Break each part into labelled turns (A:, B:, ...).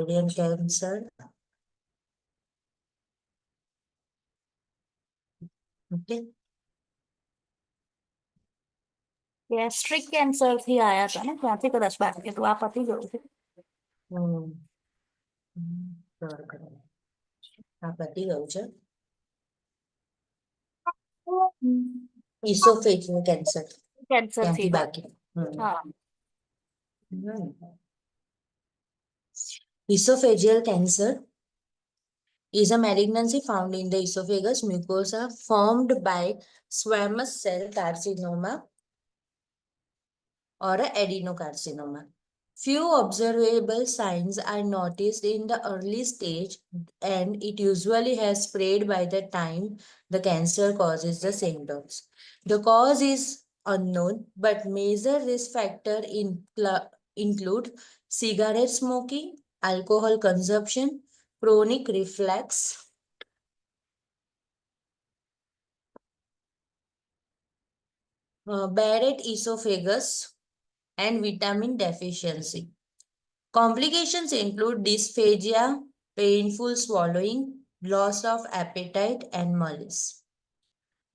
A: Ovarian cancer. Okay.
B: Gastric cancer થી આયા હતા ને ત્યાંથી કદાચ બાકી હતું, આ પતી ગયું છે.
A: આ પતી ગયું છે. ઇસોફેજિયલ કેન્સર
B: કેન્સર થી
A: ત્યાંથી બાકી.
B: હા.
A: Esophageal cancer is a malignancy found in the esophagus mucosa formed by squamous cell carcinoma or adenocarcinoma. Few observable signs are noticed in the early stage, and it usually has spread by the time the cancer causes the symptoms. The cause is unknown, but major risk factors include cigarette smoking, alcohol consumption, chronic reflux, Barrett esophagus, and vitamin deficiency. Complications include dysphagia, painful swallowing, loss of appetite, and malaise.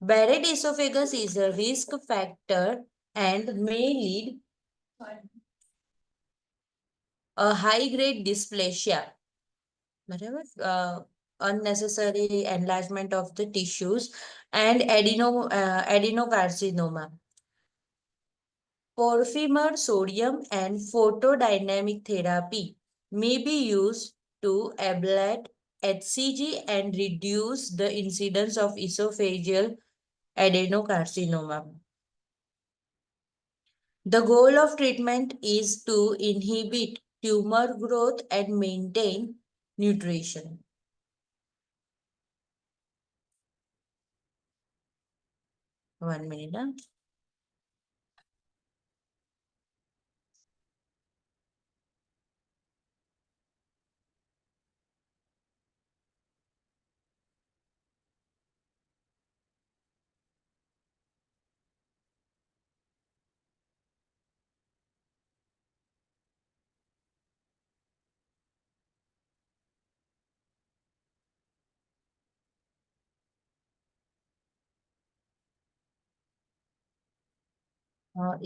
A: Barrett esophagus is a risk factor and may lead a high-grade dysplasia, unnecessary enlargement of the tissues, and adenocarcinoma. Porphymer, sodium, and photodynamic therapy may be used to ablate HCG and reduce the incidence of esophageal adenocarcinoma. The goal of treatment is to inhibit tumor growth and maintain nutrition. One minute.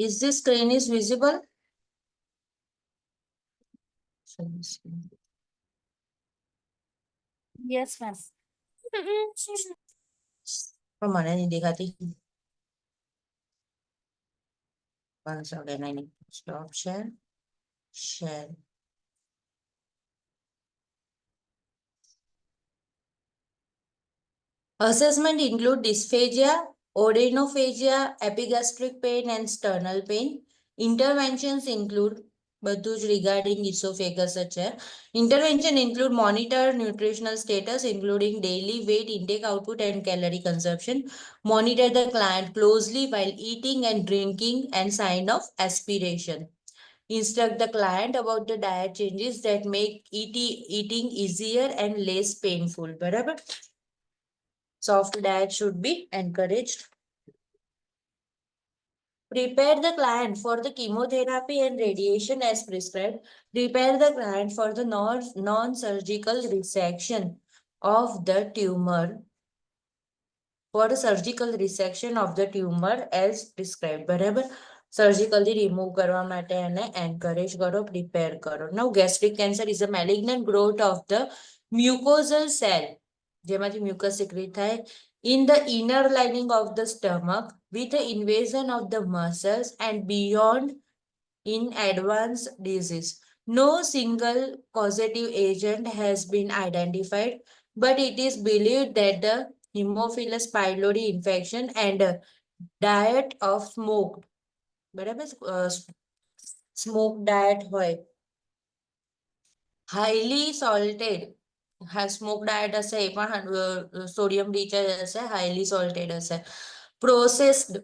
A: Is this screen is visible?
B: Yes ma'am.
A: પણ મને નહીં દેખાતી. Once again, I need to stop share. Share. Assessment include dysphagia, odynophagia, epigastric pain, and sternal pain. Interventions include બધું જ regarding esophagus છે. Intervention include monitor nutritional status including daily weight, intake, output, and calorie consumption. Monitor the client closely while eating and drinking and sign of aspiration. Instruct the client about the diet changes that make eating easier and less painful. બરાબર? Soft diet should be encouraged. Prepare the client for the chemotherapy and radiation as prescribed. Prepare the client for the non-surgical resection of the tumor. For the surgical resection of the tumor as prescribed. બરાબર? Surgically remove કરવા માટે એને encourage કરો, prepare કરો. Now, gastric cancer is a malignant growth of the mucosal cell, જેમાંથી mucus secrete થાય, in the inner lining of the stomach with the invasion of the muscles and beyond in advanced disease. No single causative agent has been identified, but it is believed that the Haemophilus pylori infection and diet of smoked, બરાબર? Smoke diet હોય, highly salted, smoke diet હશે એ પણ sodium rich હશે, highly salted હશે, processed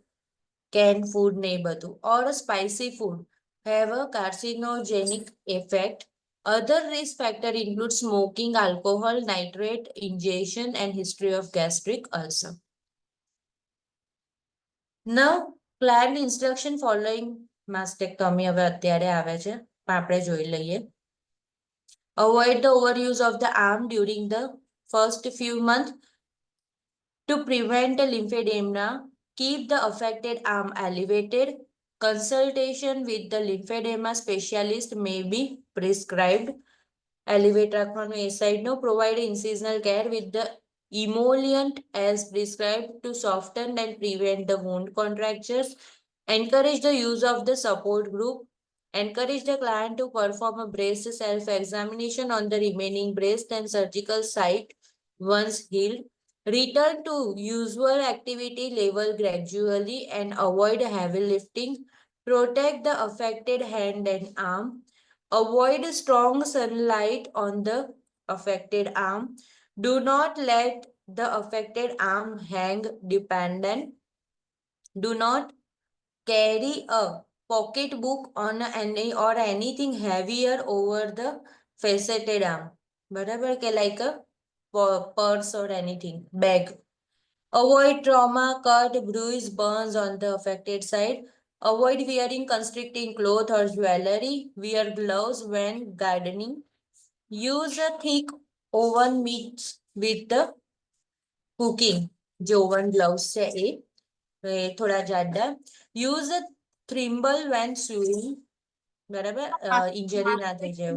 A: canned food ને બધું, or spicy food have a carcinogenic effect. Other risk factors include smoking, alcohol, nitrate ingestion, and history of gastric ulcer. Now, planned instruction following mastectomy હવે અત્યારે આવે છે, પણ આપણે જોઈ લઈએ. Avoid the overuse of the arm during the first few months to prevent lymphedema. Keep the affected arm elevated. Consultation with the lymphedema specialist may be prescribed. Elevate રાખવાનું એ સાઈડનો. Provide incisional care with the emollient as prescribed to soften and prevent the wound contractures. Encourage the use of the support group. Encourage the client to perform a breast self-examination on the remaining breast and surgical site once healed. Return to usual activity level gradually and avoid heavy lifting. Protect the affected hand and arm. Avoid strong sunlight on the affected arm. Do not let the affected arm hang dependent. Do not carry a pocketbook on any or anything heavier over the faceted arm. બરાબર કે like a purse or anything, bag. Avoid trauma, cut, bruise, burns on the affected side. Avoid wearing constricting clothes or jewelry. Wear gloves when gardening. Use a thick oven mitts with the cooking. જે oven gloves છે એ થોડા જાડા. Use a thimble when sewing. બરાબર injury ના થઈ જાય.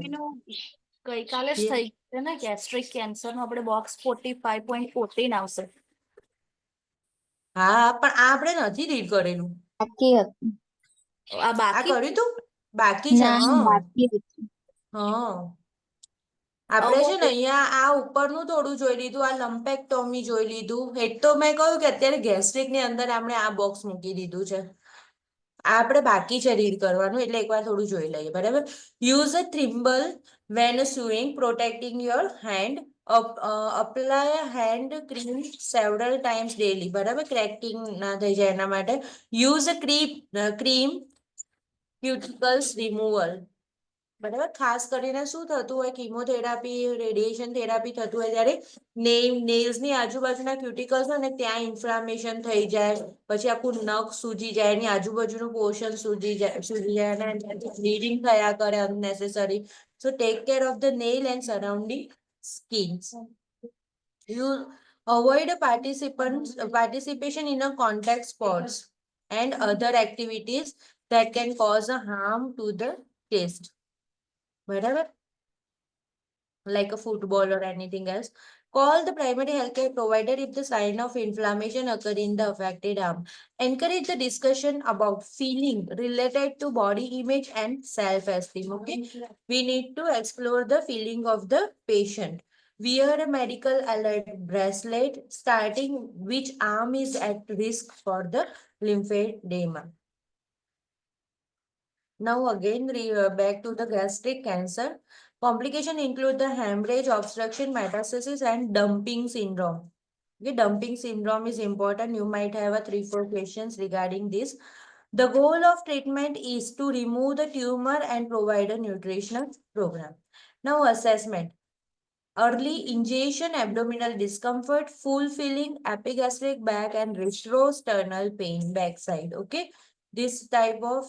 B: ગઈકાલે જ થઈ ગયું ને ગેસ્ટ્રિક કેન્સર નું આપણે બોક્સ 45.14 આવશે.
A: હા પણ આ આપણે નથી રીડ કરેલું.
C: બાકી હતું.
B: આ
A: આ
B: બાકી
A: કર્યું તું? બાકી છે.
C: ના,
A: હા
C: બાકી હતું.
A: હા આપણે છે ને અહીંયા આ ઉપરનું થોડું જોઈ લીધું, આ લંપેક્ટોમી જોઈ લીધું. એ તો મેં કહ્યું કે અત્યારે ગેસ્ટ્રિક ની અંદર આપણે આ બોક્સ મૂકી દીધું છે. આ આપણે બાકી છે રીડ કરવાનું, એટલે એકવાર થોડું જોઈ લઈએ. બરાબર. Use a thimble when sewing protecting your hand. Apply hand cream several times daily. બરાબર, ક્રેકિંગ ના થઈ જાય એના માટે. Use a cream cuticles removal. બરાબર, ખાસ કરીને શું થતું હોય, કિમોથેરાપી રેડિયેશન થેરાપી થતું હોય ત્યારે નેલ્સની આજુબાજુના ક્યુટિકલ્સ હોય ને ત્યાં ઇન્ફ્લામેશન થઈ જાય, પછી આખું નખ સૂજી જાય, એની આજુબાજુનું પોર્શન સૂજી જાય અને બ્લીડિંગ થયા કરે અનનેસેસરી. સો take care of the nail and surrounding skins. You avoid participation in a contact sports and other activities that can cause a harm to the chest. Whatever, like a football or anything else. Call the primary healthcare provider if the sign of inflammation occur in the affected arm. Encourage the discussion about feeling related to body image and self-esteem. Okay, we need to explore the feeling of the patient. Wear a medical alert bracelet starting which arm is at risk for the lymphedema. Now again, back to the gastric cancer. Complication include the hemorrhage, obstruction, metastasis, and dumping syndrome. Okay, dumping syndrome is important. You might have a 3-4 questions regarding this. The goal of treatment is to remove the tumor and provide a nutritional program. Now assessment. Early ingestion, abdominal discomfort, full feeling, epigastric back and retrosternal pain backside. Okay. This type of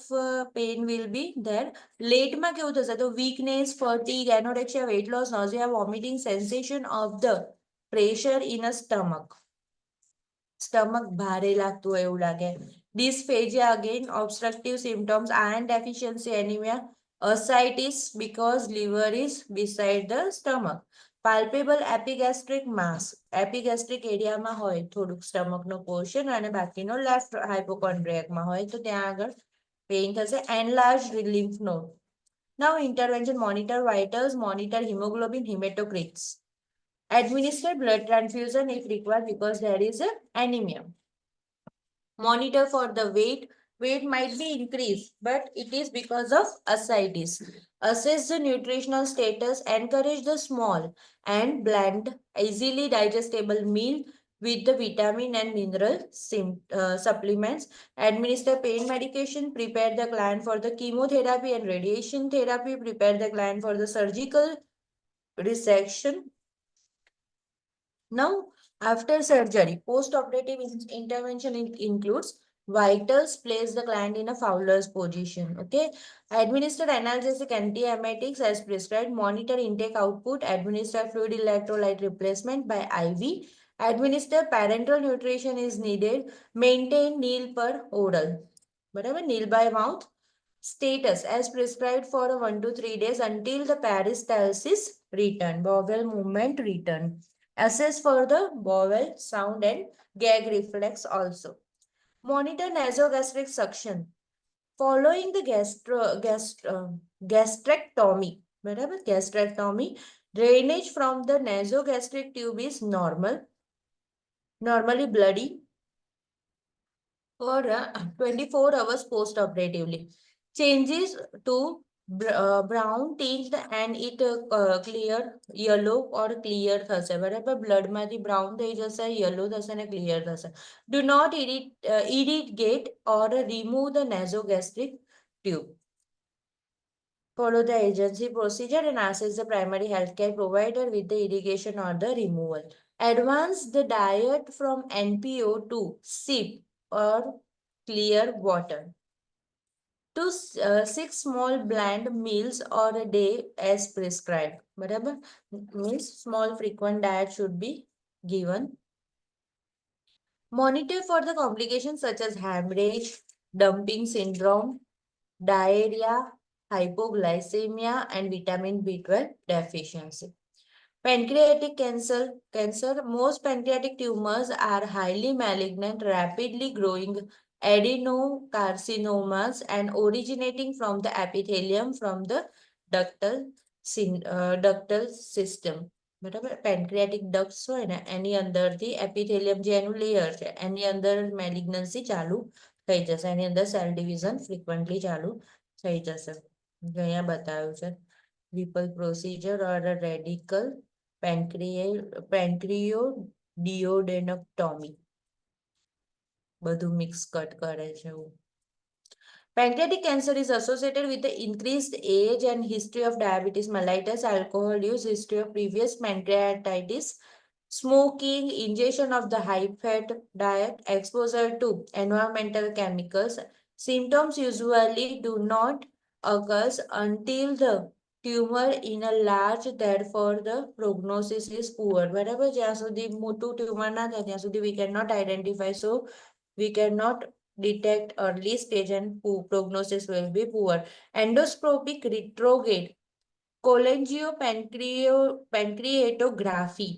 A: pain will be there. Late માં કેવું થશે તો weakness, fatigue, anorexia, weight loss, nausea, vomiting, sensation of the pressure in a stomach. Stomach ભારે લાગતું હોય એવું લાગે. Dysphagia again, obstructive symptoms, iron deficiency, anemia, ascites because liver is beside the stomach. Palpable epigastric mass. Epigastric area માં હોય થોડુંક stomach નો portion અને બાકીનો left hypochondriac માં હોય તો ત્યાં આગળ pain થશે. Enlarged lymph node. Now intervention, monitor vitals, monitor hemoglobin, hematocrits. Administer blood transfusion if required because there is an anemia. Monitor for the weight. Weight might be increased, but it is because of ascites. Assess the nutritional status. Encourage the small and bland, easily digestible meal with the vitamin and mineral supplements. Administer pain medication. Prepare the client for the chemotherapy and radiation therapy. Prepare the client for the surgical resection. Now, after surgery, post-operative intervention includes Vitals place the client in a Fowler's position. Okay. Administer analgesic antiemetics as prescribed. Monitor intake output. Administer fluid electrolyte replacement by IV. Administer parenteral nutrition is needed. Maintain nil per oral. Whatever, nil by mouth. Status as prescribed for 1 to 3 days until the peristalsis return. Bowel movement return. Assess for the bowel sound and gag reflex also. Monitor nasogastric suction. Following the gastrectomy, બરાબર? Gastrectomy, drainage from the nasogastric tube is normal, normally bloody for 24 hours post-operatively. Changes to brown tinged and it clear yellow or clear થશે બરાબર બ્લડમાંથી brown થઈ જશે yellow થશે અને clear થશે. Do not irrigate or remove the nasogastric tube. Follow the agency procedure and assess the primary healthcare provider with the irrigation or the removal. Advance the diet from NPO to sip or clear water. To 6 small bland meals or a day as prescribed. બરાબર means small frequent diet should be given. Monitor for the complications such as hemorrhage, dumping syndrome, diarrhea, hypoglycemia, and vitamin B12 deficiency. Pancreatic cancer. Most pancreatic tumors are highly malignant, rapidly growing adenocarcinomas and originating from the epithelium from the ductal system. બરાબર pancreatic ducts હોય ને એની અંદરથી એપિથેલિયમ જે એનું layer છે એની અંદર મેલિગ્નન્સી ચાલુ થઈ જશે એની અંદર સેલ ડિવિઝન ફ્રીક્વન્ટલી ચાલુ થઈ જશે. અહીંયા બતાવ્યું છે Whipple procedure or a radical pancreoduodenectomy. બધું મિક્સ કટ કરે છે એવું. Pancreatic cancer is associated with the increased age and history of diabetes mellitus, alcohol use, history of previous pancreatitis, smoking, ingestion of the high-fat diet, exposure to environmental chemicals. Symptoms usually do not occur until the tumor in a large, therefore the prognosis is poor. બરાબર જ્યાં સુધી મોટું tumour ના થાય ત્યાં સુધી we cannot identify, so we cannot detect early stage and prognosis will be poor. Endoscopic retrograde cholangiopancreatography.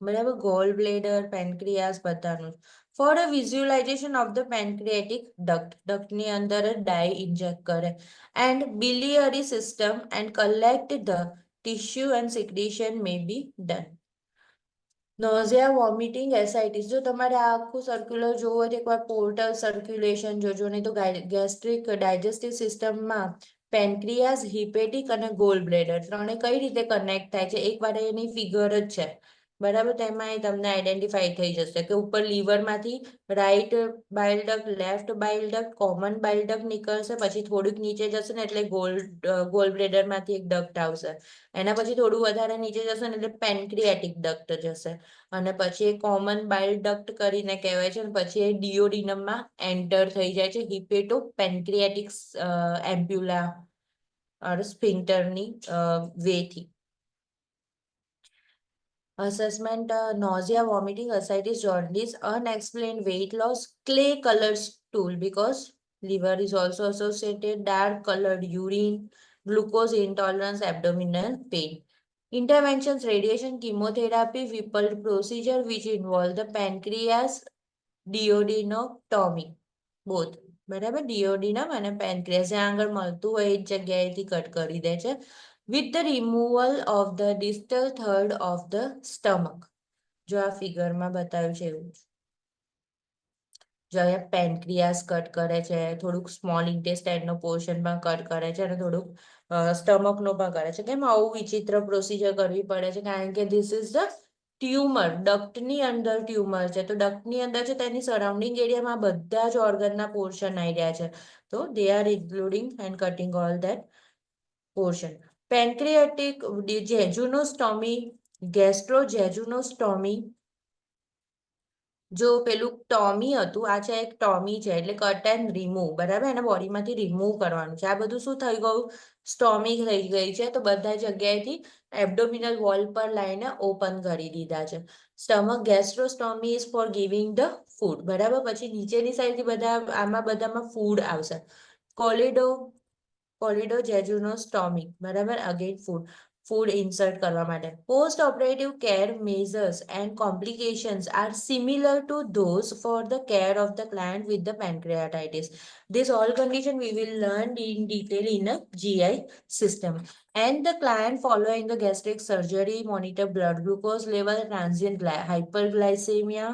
A: બરાબર goal bladder પેન્ક્રિયાસ બધાનું for a visualization of the pancreatic duct ની અંદર dye inject કરે and biliary system and collect the tissue and secretion may be done. Nausea, vomiting, ascites. જો તમારે આ આખું circular જોવું હોય તો એકવાર પોર્ટલ સર્ક્યુલેશન જોજો નહીં તો ગેસ્ટ્રિક ડાયજેસ્ટિવ સિસ્ટમમાં પેન્ક્રિયાસ હિપેટિક અને ગોલ બ્લેડર ત્રણે કઈ રીતે કનેક્ટ થાય છે એકવાર એની ફિગર જ છે બરાબર તેમાં એ તમને આઈડેન્ટિફાઈ થઈ જશે કે ઉપર લીવરમાંથી right bile duct left bile duct common bile duct નીકળશે પછી થોડુંક નીચે જશે ને એટલે ગોલ બ્લેડરમાંથી એક ડક્ટ આવશે એના પછી થોડું વધારે નીચે જશે ને એટલે પેન્ક્રિયાટિક ડક્ટ જશે અને પછી એ કોમન બાઇલ ડક્ટ કરીને કહેવાય છે અને પછી એ ડિયોડિનમમાં એન્ટર થઈ જાય છે હિપેટો pancreatic એમ્પ્યુલા or સ્ફિન્ક્ટરની વેથી. Assessment, nausea, vomiting, ascites, jaundice, unexplained weight loss, clay colored stool because liver is also associated, dark colored urine, glucose intolerance, abdominal pain. Interventions, radiation, chemotherapy, Whipple procedure which involve the pancreas, duodenectomy, both. બરાબર ડિયોડિનમ અને પેન્ક્રિયાસ જ્યાં આગળ મળતું હોય એ જગ્યાએથી cut કરી દે છે with the removal of the distal third of the stomach. જો આ ફિગરમાં બતાવ્યું છે એવું જો અહીંયા પેન્ક્રિયાસ કટ કરે છે થોડુંક સ્મોલ ઇન્ટેસ્ટાઇનનો પોર્શન પણ કટ કરે છે અને થોડુંક સ્ટમકનો પણ કરે છે કેમ આવું વિચિત્ર પ્રોસિજર કરવી પડે છે કારણ કે ધીસ ઇઝ ધ ટ્યુમર ડક્ટની અંદર ટ્યુમર છે તો ડક્ટની અંદર છે તેની સરાઉન્ડિંગ એરિયામાં બધા જ ઓર્ગનના પોર્શન આવી રહ્યા છે તો they are including and cutting all that portion. Pancreatic jejunostomy, gastrojejunostomy, જો પેલું ટોમી હતું, આ છે એક ટોમી છે એટલે કટ એન્ડ રિમૂવ, બરાબર, એના બોડીમાંથી રિમૂવ કરવાનું છે. આ બધું શું થઈ ગયું? સ્ટોમી થઈ ગઈ છે. તો બધા જગ્યાએથી એબ્ડોમિનલ વોલ પર લાઈને ઓપન કરી દીધા છે. Stomach gastrostomy is for giving the food, બરાબર. પછી નીચેની સાઈડથી બધા આમાં બધામાં ફૂડ આવશે. કોલિડો જેજુનોસ્ટોમી, બરાબર, અગેન ફૂડ ઇન્સર્ટ કરવા માટે. Post operative care measures and complications are similar to those for the care of the client with the pancreatitis. This all condition we will learn in detail in a GI system. And the client following the gastric surgery monitor blood glucose level, transient hyperglycemia,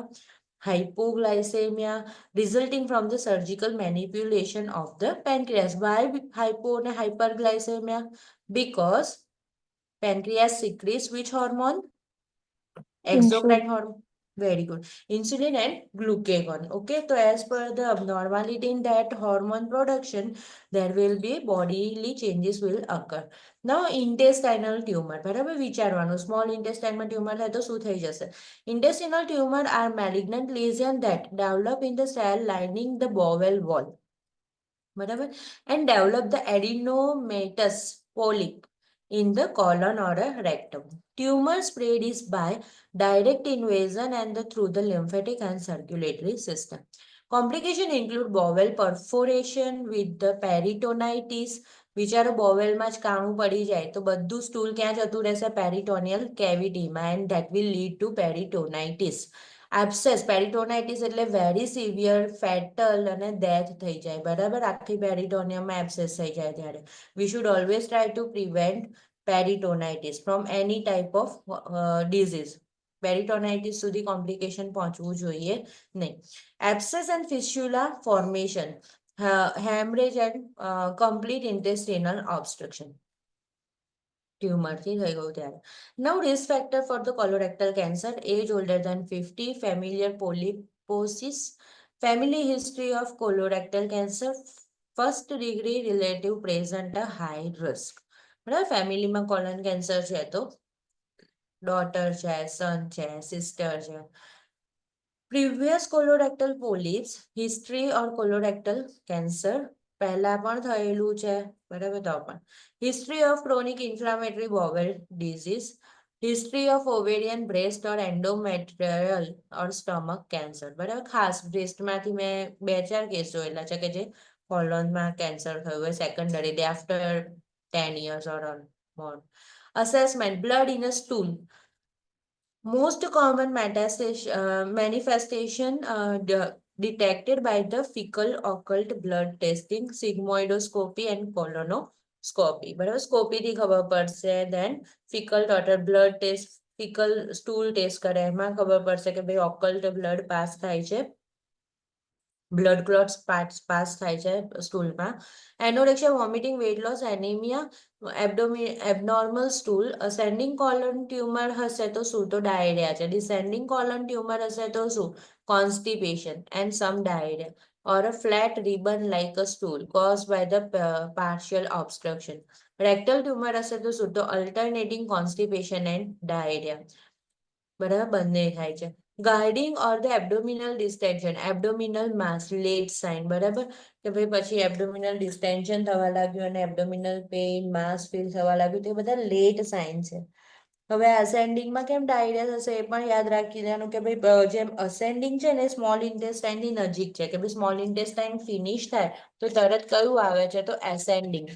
A: hypoglycemia resulting from the surgical manipulation of the pancreas. Why hypo and hyperglycemia? Because pancreas secretes which hormone?
B: Insulin.
A: Exocrine hormone. Very good. Insulin and glucagon. Okay, so as per the abnormality in that hormone production, there will be bodily changes will occur. Now, intestinal tumor. બરાબર, વિચારવાનું small ઇન્ટેસ્ટાઇનમાં tumour થાય તો શું થઈ જશે? Intestinal tumor are malignant lesion that develop in the cell lining the bowel wall. બરાબર, and develop the adenomatous polyp in the colon or a rectum. Tumor spread is by direct invasion and through the lymphatic and circulatory system. Complication include bowel perforation with the peritonitis. વિચારો બોવેલમાં જ કાણું પડી જાય તો બધું stool ક્યાં જતું રહેશે? પેરિટોનિયલ કેવિટીમાં, and that will lead to peritonitis. Abscess, peritonitis એટલે વેરી સિવિયર ફેટલ અને ડેથ થઈ જાય, બરાબર. આખી પેરિટોનિયમમાં એબ્સેસ થઈ જાય ત્યારે we should always try to prevent peritonitis from any type of disease. Peritonitis સુધી કોમ્પ્લિકેશન પહોંચવું જોઈએ નહીં. Abscess and fistula formation, haemorrhage and complete intestinal obstruction. ટ્યુમરથી થઈ ગયું ત્યારે. Now risk factor for the colorectal cancer: age older than 50, familial polyposis, family history of colorectal cancer, first degree relative present a high risk. બરાબર, ફેમિલીમાં colon cancer છે તો daughter છે, સન છે, સિસ્ટર છે. Previous colorectal polyps, history or colorectal cancer પહેલા પણ થયેલું છે, બરાબર. તો પણ history of chronic inflammatory bowel disease, history of ovarian breast or endometrial or stomach cancer, બરાબર. ખાસ બ્રેસ્ટમાંથી મેં 2-4 કેસ જોયેલા છે કે જે કોલોનમાં કેન્સર થયું હોય secondary after 10 years or more. Assessment: blood in a stool. Most common manifestation detected by the fecal occult blood testing, sigmoidoscopy and colonoscopy. બરાબર, સ્કોપીથી ખબર પડશે. Then faecal total blood test, faecal stool test કરે એમાં ખબર પડશે કે ભાઈ ઓકલ્ટ બ્લડ પાસ થાય છે, બ્લડ ક્લોટ્સ પાસ થાય છે સ્ટૂલમાં. Anorexia, vomiting, weight loss, anaemia, abnormal stool. Ascending colon tumour હશે તો શું? તો ડાયરિયા છે. ડિસેન્ડિંગ કોલન ટ્યુમર હશે તો શું? Constipation and sum diarrhoea or a flat ribbon like a stool caused by the partial obstruction. Rectal tumor હશે તો શું? તો alternating constipation and diarrhea. બરાબર, બંને થાય છે. Guarding or the abdominal distension, abdominal mass, late sign, બરાબર, કે ભાઈ પછી એબ્ડોમિનલ ડિસ્ટેન્શન થવા લાગ્યું અને એબ્ડોમિનલ પેઇન, માસ ફીલ થવા લાગ્યું, તો એ બધા લેટ સાઇન છે. હવે અસેન્ડિંગમાં કેમ ડાયરિયા થશે એ પણ યાદ રાખી લેવાનું કે ભાઈ જેમ અસેન્ડિંગ છે ને સ્મોલ ઇન્ટેસ્ટાઇનની નજીક છે, કે ભાઈ સ્મોલ ઇન્ટેસ્ટાઇન ફિનિશ થાય તો તરત કયું આવે છે? તો એસેન્ડિંગ,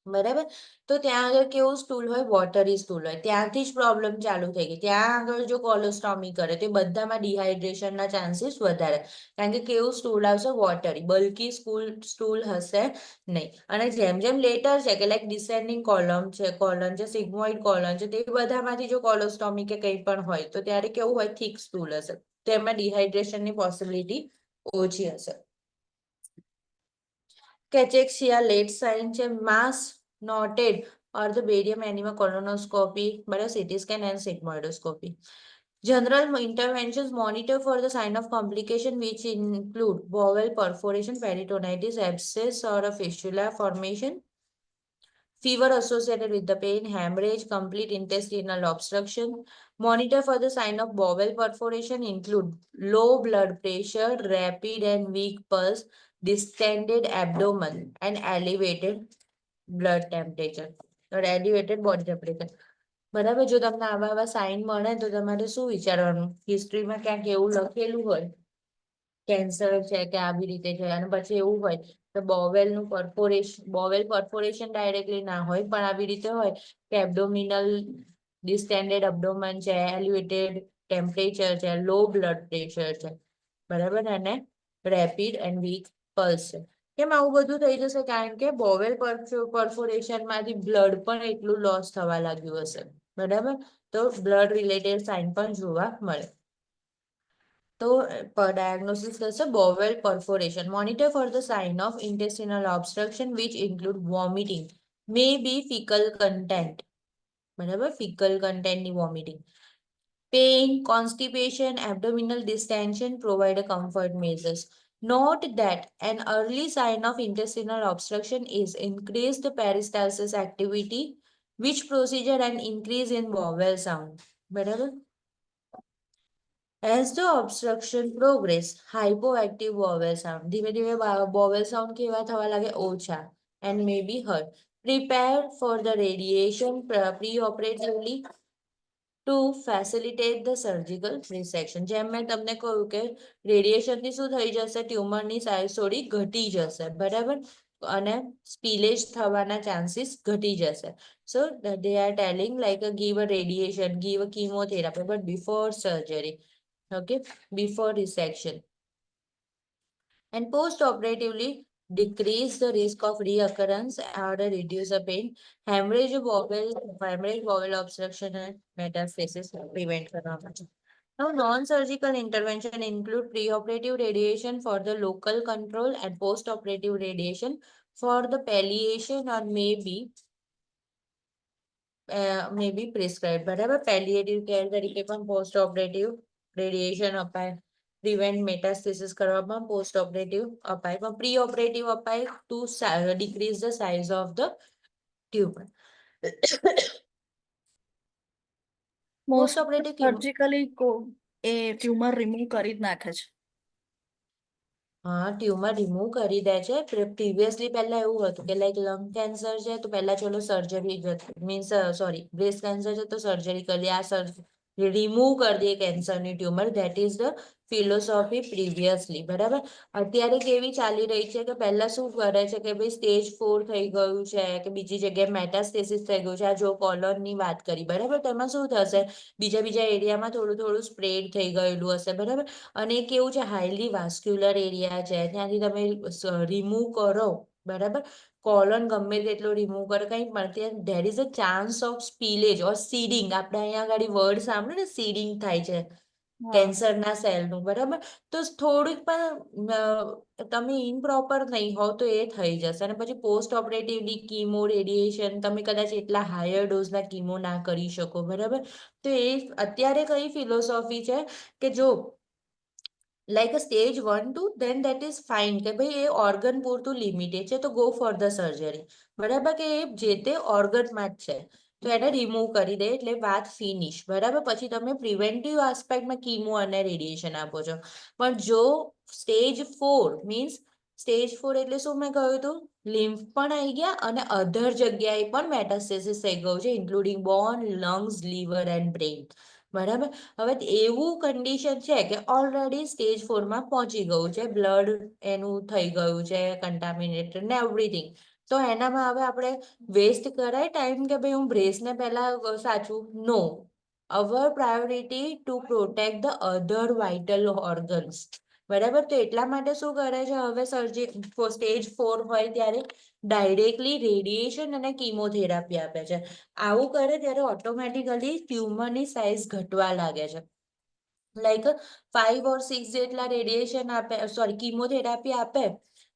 A: બરાબર. તો ત્યાં આગળ કેવું સ્ટૂલ હોય? વોટરી સ્ટૂલ હોય. ત્યાંથી જ પ્રોબ્લેમ ચાલુ થઈ ગઈ. ત્યાં આગળ જો કોલોસ્ટોમી કરે તો બધામાં ડિહાઇડ્રેશનના ચાન્સીસ વધારે, કારણ કે કેવું સ્ટૂલ આવશે? વોટરી, બલ્કી સ્ટૂલ હશે નહીં. અને જેમ જેમ લેટર છે કે લાઈક ડિસેન્ડિંગ કોલન છે, સિગ્મોઇડ કોલન છે, તે બધામાંથી જો કોલોસ્ટોમી કે કંઈ પણ હોય તો ત્યારે કેવું હોય? થીક સ્ટૂલ હશે. તેમાં ડિહાઇડ્રેશનની પોસિબિલિટી ઓછી હશે. કેચેક્સિયા લેટ સાઇન છે. માસ noted or the barium enema, colonoscopy, but a CT scan and sigmoidoscopy. General interventions: monitor for the sign of complication which include bowel perforation, peritonitis, abscess or a fistula formation, fever associated with the pain, hemorrhage, complete intestinal obstruction. Monitor for the sign of bowel perforation include low blood pressure, rapid and weak pulse, distended abdomen, and elevated blood temperature or elevated body temperature. બરાબર, જો તમને આવા sign મળે તો તમારે શું વિચારવાનું? હિસ્ટ્રીમાં ક્યાંક એવું લખેલું હોય કેન્સર છે કે આવી રીતે છે, અને પછી એવું હોય તો બોવેલ પરફોરેશન ડાયરેક્ટલી ના હોય, પણ આવી રીતે હોય કે એબ્ડોમિનલ ડિસ્ટેન્ડેડ અબ્ડોમન છે, એલિવેટેડ ટેમ્પરેચર છે, લો બ્લડ પ્રેશર છે, બરાબર, અને રેપિડ એન્ડ વીક પલ્સ છે. કેમ આવું બધું થઈ જશે? કારણ કે બોવેલ પરફોરેશનમાંથી બ્લડ પણ એટલું લોસ થવા લાગ્યું હશે, બરાબર. તો બ્લડ રિલેટેડ સાઇન પણ જોવા મળે. તો diagnosis થશે bowel perforation. Monitor for the sign of intestinal obstruction which include vomiting, may be fecal content. બરાબર, fecal content ની vomiting. Pain, constipation, abdominal distension provide a comfort measures. Note that an early sign of intestinal obstruction is increased peristalsis activity, which procedure an increase in bowel sound. બરાબર. As the obstruction progress, hypoactive bowel sound. ધીમે ધીમે bowel sound કેવા થવા લાગે? ઓછા. And may be heard. Prepare for the radiation preoperatively to facilitate the surgical resection. જેમ મેં તમને કહ્યું કે રેડિયેશનથી શું થઈ જશે? ટ્યુમરની સાઇઝ થોડી ઘટી જશે, બરાબર, અને સ્પિલેજ થવાના ચાન્સીસ ઘટી જશે. So they are telling like give a radiation, give a chemotherapy, but before surgery. Okay, before resection. And post-operatively decrease the risk of reoccurrence or reduce the pain. Hemorrhage bowel obstruction and metastasis prevent phenomena. Now, non-surgical intervention include preoperative radiation for the local control and post-operative radiation for the palliation or maybe prescribed. બરાબર, palliative care તરીકે પણ post-operative radiation અપાય. Prevent મેટાસ્ટેસિસ કરવામાં post operative અપાય, પણ pre operative અપાય to decrease the size of the tumour.
B: Most
A: post operative
B: surgically એ tumour remove કરી જ નાખે છે.
A: હા, ટ્યુમર રિમૂવ કરી દે છે. પ્રિવિયસલી પહેલા એવું હતું કે લાઈક લંગ કેન્સર છે તો પહેલા ચલો surgery means sorry breast cancer છે તો સર્જરી કરી, આ રિમૂવ કરી દે કેન્સરની tumour. That is the philosophy previously, બરાબર. અત્યારે કેવી ચાલી રહી છે કે પહેલા શું કરે છે કે ભાઈ સ્ટેજ 4 થઈ ગયું છે કે બીજી જગ્યાએ મેટાસ્ટેસિસ થઈ ગયું છે. આ જો કોલોનની વાત કરી, બરાબર, તો એમાં શું થશે? બીજા એરિયામાં થોડું થોડું સ્પ્રેડ થઈ ગયેલું હશે, બરાબર. અને કેવું છે, હાઈલી વાસ્ક્યુલર એરિયા છે, ત્યાંથી તમે રિમૂવ કરો, બરાબર, કોલોન ગમે તેટલો રિમૂવ કરે કંઈ પણ ત્યાં there is a chance of spillage or seeding. આપણે અહીંયા આગળ વર્ડ સાંભળે ને, સીડિંગ થાય છે કેન્સરના સેલનું, બરાબર. તો થોડુંક પણ તમે ઇનપ્રોપર નહીં હોવ તો એ થઈ જશે. અને પછી પોસ્ટ ઓપરેટિવલી કીમો રેડિયેશન તમે કદાચ એટલા હાયર ડોઝના કીમો ના કરી શકો, બરાબર. તો એ અત્યારે કઈ ફિલોસોફી છે કે જો like a stage 1 2 then that is fine કે ભાઈ એ ઓર્ગન પૂરતું લિમિટેડ છે તો ગો ફોર ધ સર્જરી, બરાબર, કે એ જે તે ઓર્ગનમાં જ છે તો એને રિમૂવ કરી દે એટલે વાત ફિનિશ, બરાબર. પછી તમે પ્રિવેન્ટિવ આસ્પેક્ટમાં કીમો અને રેડિયેશન આપો છો. પણ જો સ્ટેજ 4 મીન્સ સ્ટેજ 4 એટલે શું મેં કહ્યું હતું? લિમ્ફ પણ આવી ગયા અને અધર જગ્યાએ પણ મેટાસ્ટેસિસ થઈ ગયું છે, including bone, lungs, liver and brain, બરાબર. હવે એવું કન્ડિશન છે કે ઓલરેડી સ્ટેજ 4માં પહોંચી ગયું છે, બ્લડ એનું થઈ ગયું છે કન્ટામિનેટેડ ને એવરીથિંગ. તો એનામાં હવે આપણે વેસ્ટ કરાય ટાઈમ કે ભાઈ હું બ્રેસને પહેલા સાચું? No. Our priority to protect the other vital organs, બરાબર. તો એટલા માટે શું કરે છે હવે સ્ટેજ 4 હોય ત્યારે ડાયરેક્ટલી રેડિયેશન અને કીમોથેરાપી આપે છે. આવું કરે ત્યારે ઓટોમેટિકલી ટ્યુમરની સાઇઝ ઘટવા લાગે છે. લાઈક 5 or 6 જેટલા રેડિયેશન આપે, સોરી કીમોથેરાપી આપે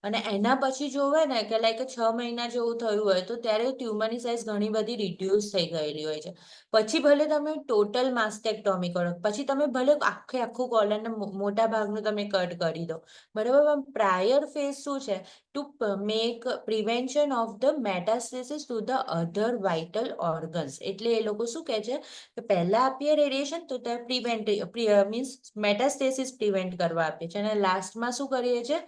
A: અને એના પછી જોવે ને કે લાઈક 6 મહિના જેવું થયું હોય તો ત્યારે ટ્યુમરની સાઇઝ ઘણી બધી રિડ્યુસ થઈ ગયેલી હોય છે. પછી ભલે તમે ટોટલ માસ્ટેક્ટોમી કરો, પછી તમે ભલે આખું કોલન મોટા ભાગનું તમે કટ કરી દો, બરાબર. પણ પ્રાયર ફેઝ શું છે? To make prevention of the metastasis to the other vital organs. એટલે એ લોકો શું કહે છે કે પહેલા આપીએ રેડિયેશન તો તે મીન્સ મેટાસ્ટેસિસ પ્રિવેન્ટ કરવા આપીએ છે, અને લાસ્ટમાં શું કરીએ છીએ?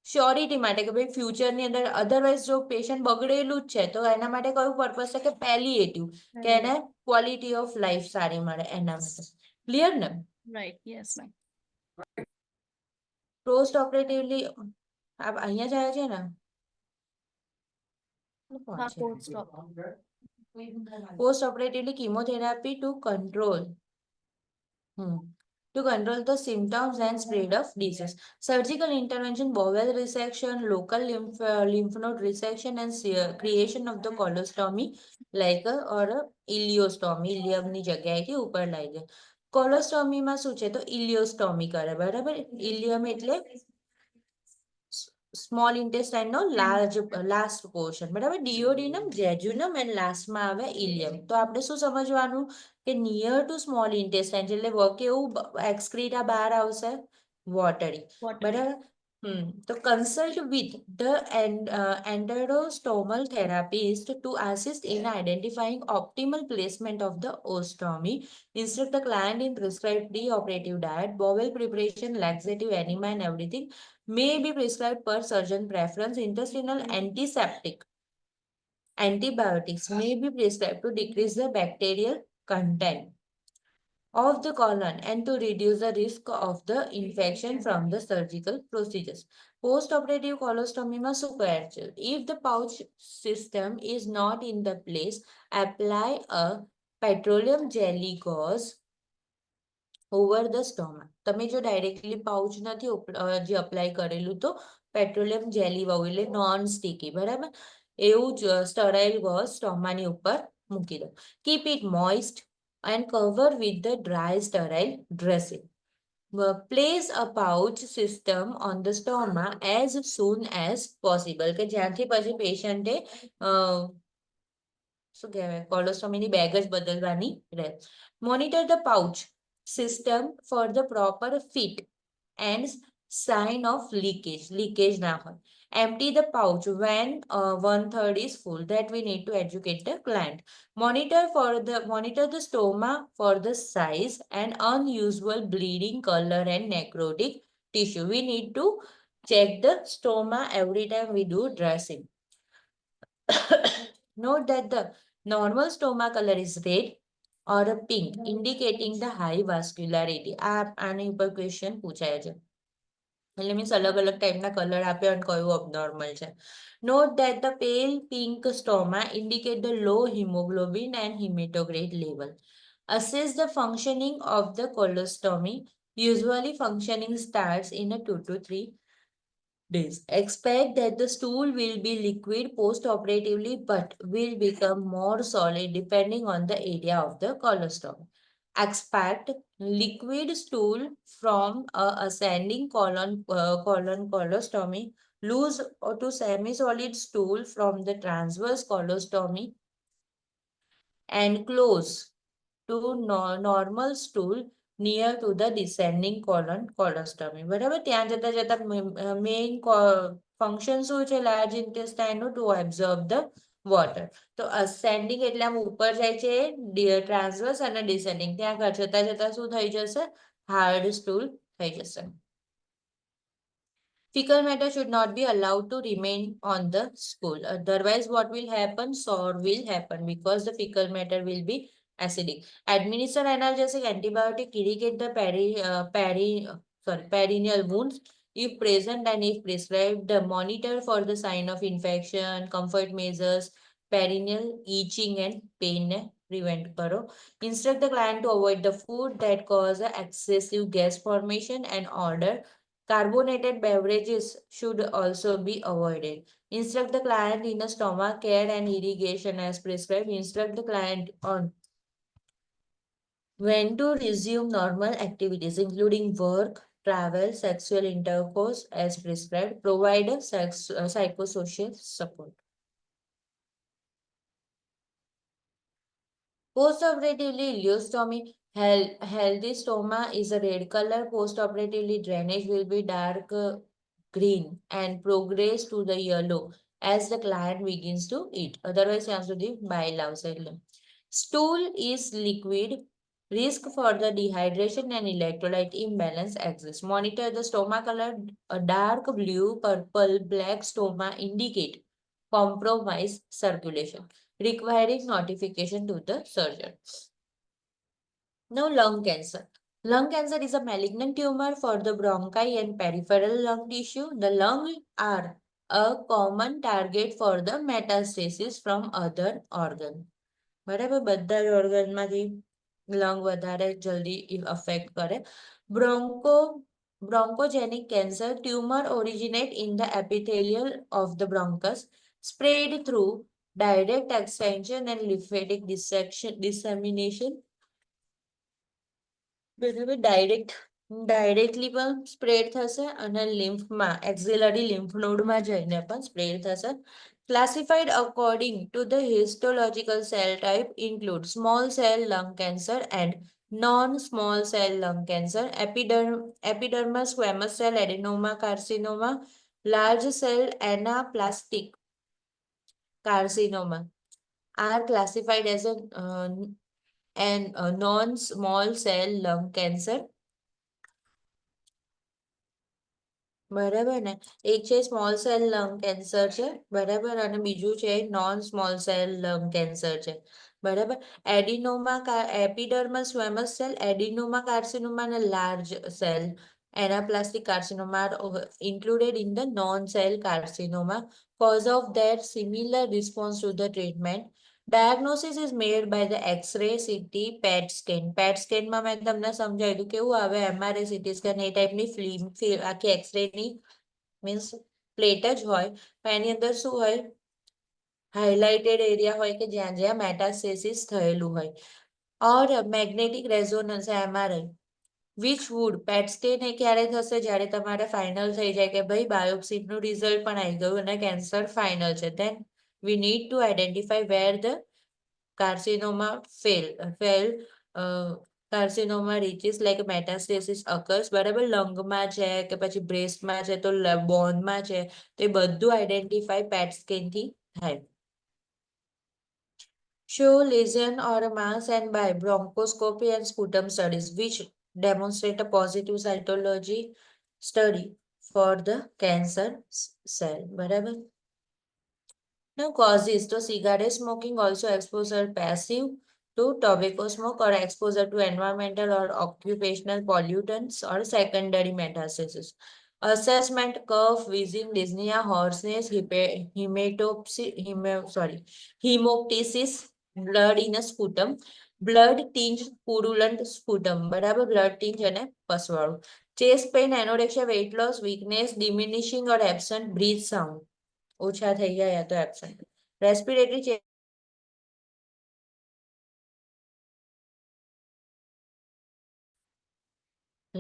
A: શ્યોરિટી માટે કે ભાઈ ફ્યુચરની અંદર અધરવાઇઝ જો પેશન્ટ બગડેલું જ છે તો એના માટે કયું પર્પઝ છે કે પેલિએટિવ, કે એને ક્વોલિટી ઓફ લાઈફ સારી મળે એના માટે. ક્લિયર ને?
B: Right, yes ma'am.
A: Post operatively અહીંયા જાય છે ને
B: હા, post op.
A: Post operatively chemotherapy to control to control the symptoms and spread of disease. Surgical intervention, bowel resection, local lymph node resection, and creation of the colostomy, like or ileostomy. Ileum ની જગ્યાએથી ઉપર લઈ જાય. કોલોસ્ટોમીમાં શું છે તો ઇલિયોસ્ટોમી કરે, બરાબર. ઇલિયમ એટલે સ્મોલ ઇન્ટેસ્ટાઇન નો લાસ્ટ પોર્શન, બરાબર. ડિયોડિનમ, જેજ્યુનમ એન્ડ લાસ્ટમાં આવે ઇલિયમ. તો આપણે શું સમજવાનું કે નિયર ટુ સ્મોલ ઇન્ટેસ્ટાઇન એટલે કેવું એક્સક્રીટા બહાર આવશે? વોટરી, બરાબર. તો consult with the enterostomal therapist to assist in identifying optimal placement of the ostomy. Instruct the client in prescribed pre-operative diet, bowel preparation, laxative, enema, and everything may be prescribed per surgeon preference. Intestinal antiseptic antibiotics may be prescribed to decrease the bacterial content of the colon and to reduce the risk of the infection from the surgical procedures. Post-operative colostomy માં શું કરે છે? If the pouch system is not in the place, apply a petroleum jelly gauze over the stomach. તમે જો directly pouch નથી જે apply કરેલું તો પેટ્રોલિયમ જેલી વાળું એટલે નોન સ્ટીકી, બરાબર. એવું જ સ્ટરાઇલ ગોઝ સ્ટોમાની ઉપર મૂકી દો. Keep it moist and cover with the dry sterile dressing. Place a pouch system on the stoma as soon as possible. કે જ્યાંથી પછી પેશન્ટે શું કહેવાય કોલોસ્ટોમીની બેગ જ બદલવાની રહે. Monitor the pouch system for the proper fit and sign of leakage ના હોય. Empty the pouch when 1/3 is full. That we need to educate the client. Monitor the stoma for the size and unusual bleeding, color, and necrotic tissue. We need to check the stoma every time we do dressing. Note that the normal stoma color is red or a pink, indicating the high vascularity. આની ઉપર question પૂછાય છે. એટલે means અલગ અલગ ટાઈપના colour આપ્યા અને કયું અબનોર્મલ છે. Note that the pale pink stoma indicate the low hemoglobin and hematocrit level. Assess the functioning of the colostomy. Usually functioning starts in a 2 to 3 days. Expect that the stool will be liquid post-operatively but will become more solid depending on the area of the colostomy. Expect liquid stool from a ascending colon colostomy, loose or to semi-solid stool from the transverse colostomy, and close to normal stool near to the descending colon colostomy. બરાબર. ત્યાં જતા જતા main function શું છે large ઇન્ટેસ્ટાઇનનું? To absorb the water. તો ascending એટલે આમ ઉપર જાય છે ટ્રાન્સવર્સ, અને ડિસેન્ડિંગ ત્યાં જતા જતા શું થઈ જશે? હાર્ડ સ્ટૂલ થઈ જશે. Fecal matter should not be allowed to remain on the stool. Otherwise, what will happen? Sore will happen because the fecal matter will be acidic. Administer analgesic antibiotic, irrigate the perineal wounds if present and if prescribed. Monitor for the sign of infection, comfort measures, perineal itching and pain prevent karo. Instruct the client to avoid the food that cause excessive gas formation and order. Carbonated beverages should also be avoided. Instruct the client in a stomach care and irrigation as prescribed. Instruct the client on when to resume normal activities, including work, travel, sexual intercourse as prescribed, provide psychosocial support. Postoperatively, ileostomy, healthy stoma is a red color. Postoperatively, drainage will be dark green and progress to the yellow as the client begins to eat. Otherwise, ત્યાં સુધી bile આવશે એટલે. Stool is liquid. Risk for the dehydration and electrolyte imbalance exists. Monitor the stoma color. A dark blue, purple, black stoma indicate compromised circulation, requiring notification to the surgeon. Now, lung cancer. Lung cancer is a malignant tumor for the bronchi and peripheral lung tissue. The lungs are a common target for the metastasis from other organ. બરાબર બધા જ ઓર્ગનમાંથી lung વધારે જલ્દી affect કરે. Bronchogenic cancer tumor originate in the epithelial of the bronchus, spread through direct expansion and lymphatic dissemination. બરાબર directly પણ spread થશે અને લિમ્ફમાં એક્ઝિલરી લિમ્ફ નોડમાં જઈને પણ સ્પ્રેડ થશે. Classified according to the histological cell type include small cell lung cancer and non-small cell lung cancer, epidermal squamous cell adenoma carcinoma, large cell anaplastic carcinoma are classified as a non-small cell lung cancer. બરાબર ને, એક છે small cell lung cancer છે બરાબર અને બીજું છે non small cell lung cancer છે બરાબર. એપિડર્મલ સ્ક્વેમસ સેલ એડિનોમા કાર્સિનોમા અને large cell anaplastic carcinoma are included in the non-cell carcinoma. Cause of their similar response to the treatment. Diagnosis is made by the X-ray, CT, PET scan. PET scan માં મેં તમને સમજાવ્યું કેવું આવે MRI, CT scan એ ટાઈપની film આખી X-ray ની means plate જ હોય પણ એની અંદર શું હોય હાઇલાઇટેડ એરિયા હોય કે જ્યાં જ્યાં મેટાસ્ટેસિસ થયેલું હોય. Or magnetic resonance MRI which would PET scan એ ક્યારે થશે જ્યારે તમારે ફાઇનલ થઈ જાય કે ભાઈ બાયોપ્સીનું રિઝલ્ટ પણ આવી ગયું અને કેન્સર ફાઇનલ છે. Then we need to identify where the carcinoma carcinoma reaches like metastasis occurs. બરાબર લંગમાં છે કે પછી બ્રેસ્ટમાં છે તો બોનમાં છે તો એ બધું આઈડેન્ટિફાઈ પેટ સ્કેનથી થાય. Show lesion or mass and by bronchoscopy and sputum studies which demonstrate a positive cytology study for the cancer cell. બરાબર. Now causes to cigarette smoking, also exposure passive to tobacco smoke or exposure to environmental or occupational pollutants or secondary metastasis. Assessment: cough, wheezing, dyspnea, hoarseness, hemoptysis, blood in a sputum, blood tinged purulent sputum, બરાબર blood tinge અને પસવાળું. Chest pain, anorexia, weight loss, weakness, diminishing or absent breath sound. ઓછા થઈ ગયા યા તો absent. Respiratory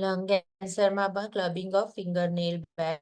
A: lung કેન્સરમાં પણ clubbing of fingernail બેક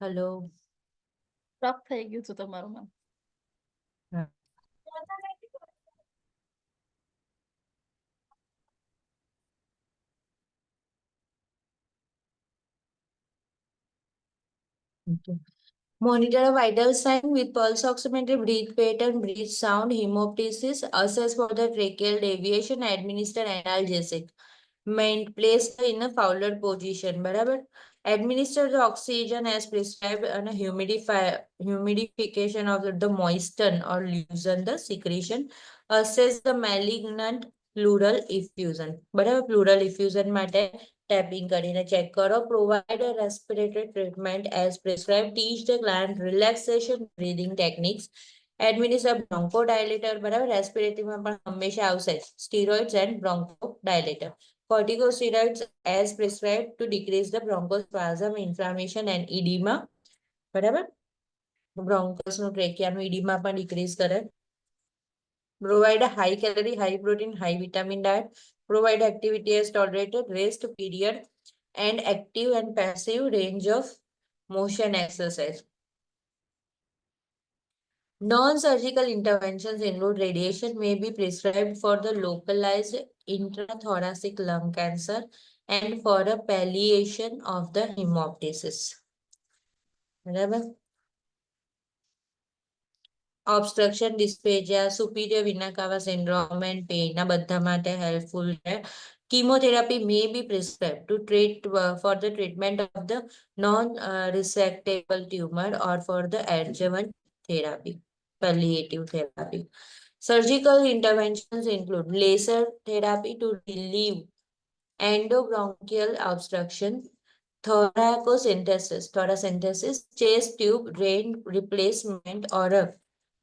A: હલો
B: સ્ટોપ થઈ ગયું છે તમારું નામ.
A: Monitor a vital sign with pulse oximetry, breath pattern, breath sound, hemoptysis, assess for the tracheal deviation, administer analgesic. placed in a fowler position, બરાબર. Administer the oxygen as prescribed and humidification of the moisten or loosen the secretion. Assess the malignant pleural effusion, બરાબર. Pleural effusion માટે tapping કરીને check કરો. Provide a respiratory treatment as prescribed. Teach the client relaxation breathing techniques. Administer bronchodilator, બરાબર. રેસ્પિરેટરીમાં પણ હંમેશા આવશે steroids and bronchodilator. Corticosteroids as prescribed to decrease the bronchospasm, inflammation and edema. બરાબર. બ્રોન્કસનું ટ્રેકિયાનું edema પણ decrease કરે. Provide a high calorie, high protein, high vitamin diet. Provide activity as tolerated, rest period, and active and passive range of motion exercise. Non-surgical interventions include radiation may be prescribed for the localized intrathoracic lung cancer and for a palliation of the hemoptysis. બરાબર. Obstruction, dysphagia, superior vena cava syndrome and pain આ બધા માટે helpful છે. Chemotherapy may be prescribed to treat for the treatment of the non-resectable tumor or for the adjuvant therapy, palliative therapy. Surgical interventions include laser therapy to relieve endobronchial obstruction, thoracentesis, chest tube drain replacement, or a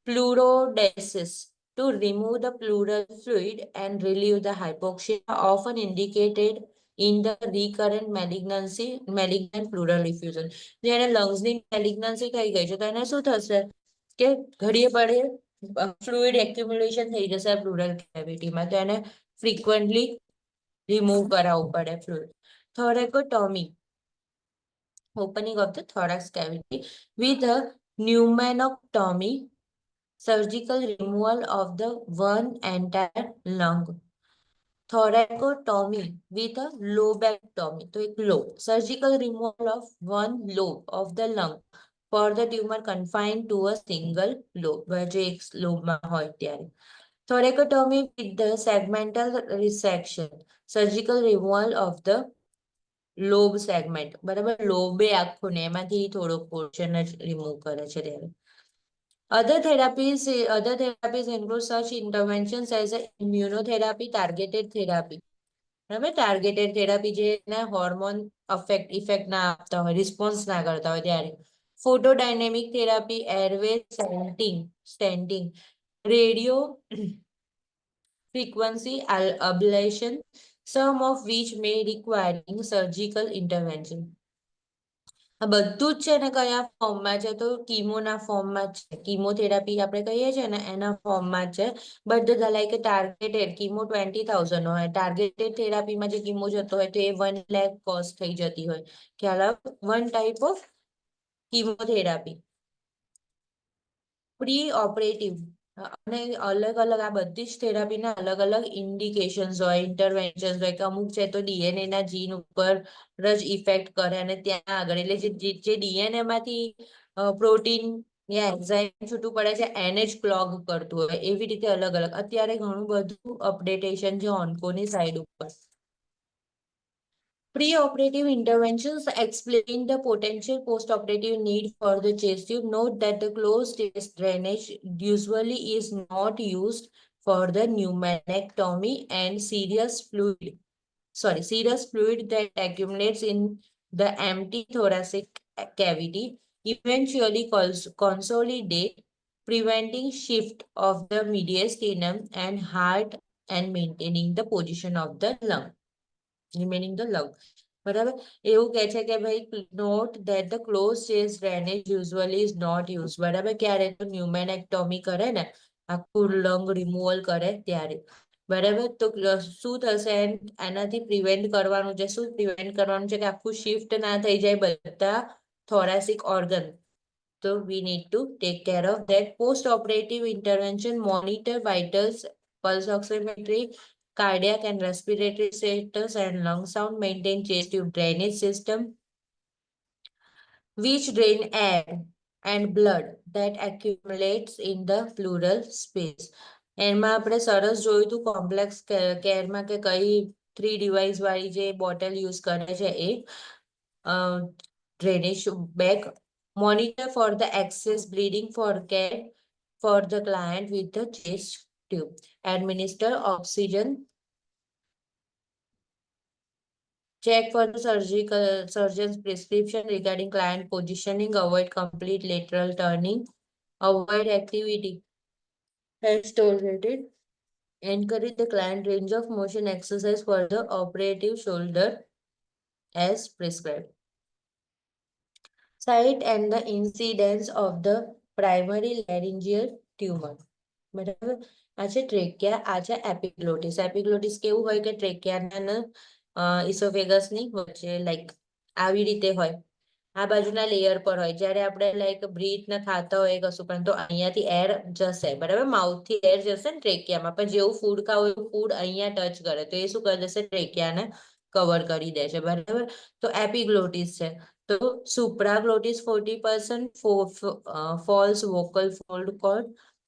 A: pleurodesis to remove the pleural fluid and relieve the hypoxia, often indicated in the recurrent malignant pleural effusion. જેને લંગ્સની મેલિગ્નન્સી થઈ ગઈ છે તો એને શું થશે કે ઘડીએ પડીએ ફ્લુઇડ એક્યુમ્યુલેશન થઈ જશે પ્લુરલ કેવિટીમાં, તો એને ફ્રીક્વન્ટલી remove કરાવવું પડે fluid. Thoracotomy, opening of the thorax cavity with a pneumonectomy, surgical removal of the one entire lung. Thoracotomy with a lobectomy, તો એક lobe, surgical removal of one lobe of the lung for the tumor confined to a single lobe, જે એક લોબમાં હોય ત્યારે. Thoracotomy with the segmental resection, surgical removal of the lobe segment, બરાબર. લોબે આખું ને એમાંથી થોડોક પોર્શન જ રિમૂવ કરે છે ત્યારે. Other therapies include such interventions as immunotherapy, targeted therapy. બરાબર. ટાર્ગેટેડ થેરાપી જેને હોર્મોન ઇફેક્ટ ના આપતા હોય, રિસ્પોન્સ ના કરતા હોય ત્યારે. Photodynamic therapy, airway stenting, radio frequency ablation, some of which may requiring surgical intervention. આ બધું જ છે ને કયા ફોર્મમાં છે તો કીમોના ફોર્મમાં જ છે. કીમોથેરાપી આપણે કહીએ છીએ ને એના ફોર્મમાં જ છે. બટ લાઈક ટાર્ગેટેડ કીમો 20,000 નો હોય, ટાર્ગેટેડ થેરાપીમાં જે કીમો જતો હોય તો એ 1 લાખ કોસ્ટ થઈ જતી હોય. ખ્યાલ આવે? One type of chemotherapy. Pre operative અને અલગ અલગ આ બધી જ થેરાપીના અલગ અલગ ઇન્ડિકેશન્સ હોય, ઇન્ટરવેન્શન્સ હોય કે અમુક છે તો ડીએનએ ના જીન ઉપર જ ઇફેક્ટ કરે અને ત્યાં આગળ એટલે જે ડીએનએ માંથી પ્રોટીન યા એન્ઝાઇમ છૂટું પડે છે એને જ ક્લોગ કરતું હોય, એવી રીતે અલગ અલગ. અત્યારે ઘણું બધું અપડેટેશન છે ઓન્કોની સાઈડ ઉપર. Pre-operative interventions explain the potential post-operative need for the chest tube. Note that the closed chest drainage usually is not used for the pneumonectomy and serious fluid that accumulates in the empty thoracic cavity eventually consolidate, preventing shift of the mediastinum and heart and maintaining the position of the lung. Remaining the lung. બરાબર. એવું કહે છે કે ભાઈ note that the close chest drainage usually is not use. બરાબર. ક્યારે તો ન્યુમેનેક્ટોમી કરે ને આખું લંગ રિમૂવલ કરે ત્યારે. બરાબર. તો શું થશે એનાથી પ્રિવેન્ટ કરવાનું છે. શું પ્રિવેન્ટ કરવાનું છે કે આખું શિફ્ટ ના થઈ જાય બધા થોરેસિક organ. So we need to take care of that. Post-operative intervention, monitor vitals, pulse oximetry, cardiac and respiratory status and lung sound, maintain chest tube drainage system, which drain air and blood that accumulates in the pleural space. એમાં આપણે સરસ જોયું હતું complex કેરમાં કે કઈ 3 device વાળી જે bottle use કરે છે એ drainage bag, monitor for the excess bleeding for care for the client with the chest tube, administer oxygen, check for the surgeon's prescription regarding client positioning, avoid complete lateral turning, avoid activity as tolerated, encourage the client range of motion exercise for the operative shoulder as prescribed. Site and the incidence of the primary laryngeal tumor. બરાબર આ છે ટ્રેકિયા, આ છે એપિગ્લોટિસ. એપિગ્લોટિસ કેવું હોય કે ટ્રેકિયાના ઇસોફેગસની વચ્ચે like આવી રીતે હોય, આ બાજુના લેયર પર હોય. જ્યારે આપણે લાઈક બ્રીથ ને ખાતા હોય કશું પણ તો અહીંયાથી એર જશે, બરાબર, માઉથથી એર જશે ને ટ્રેકિયામાં, પણ જેવું ફૂડ ખાવ એવું ફૂડ અહીંયા ટચ કરે તો એ શું કરી દેશે, ટ્રેકિયાને કવર કરી દે છે, બરાબર. તો એપિગ્લોટિસ છે. તો supraglottis 40%, false vocal fold cord,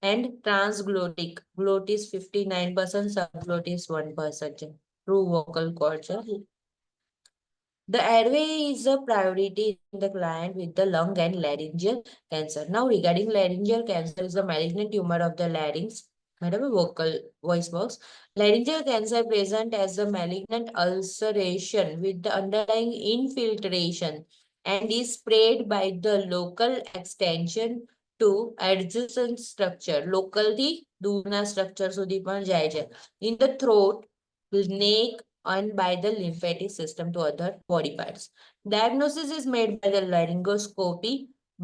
A: and transglottic glottis 59%, subglottis 1% છે. True vocal cord છે. The airway is a priority in the client with the lung and laryngeal cancer. Now, regarding laryngeal cancer, is a malignant tumor of the larynx, whatever vocal voice box. Laryngeal cancer present as a malignant ulceration with the underlying infiltration and is spread by the local extension to adjacent structure. Locally, દૂરના structure સુધી પણ જાય છે. In the throat, neck, and by the lymphatic system to other body parts. Diagnosis is made by the laryngoscopy,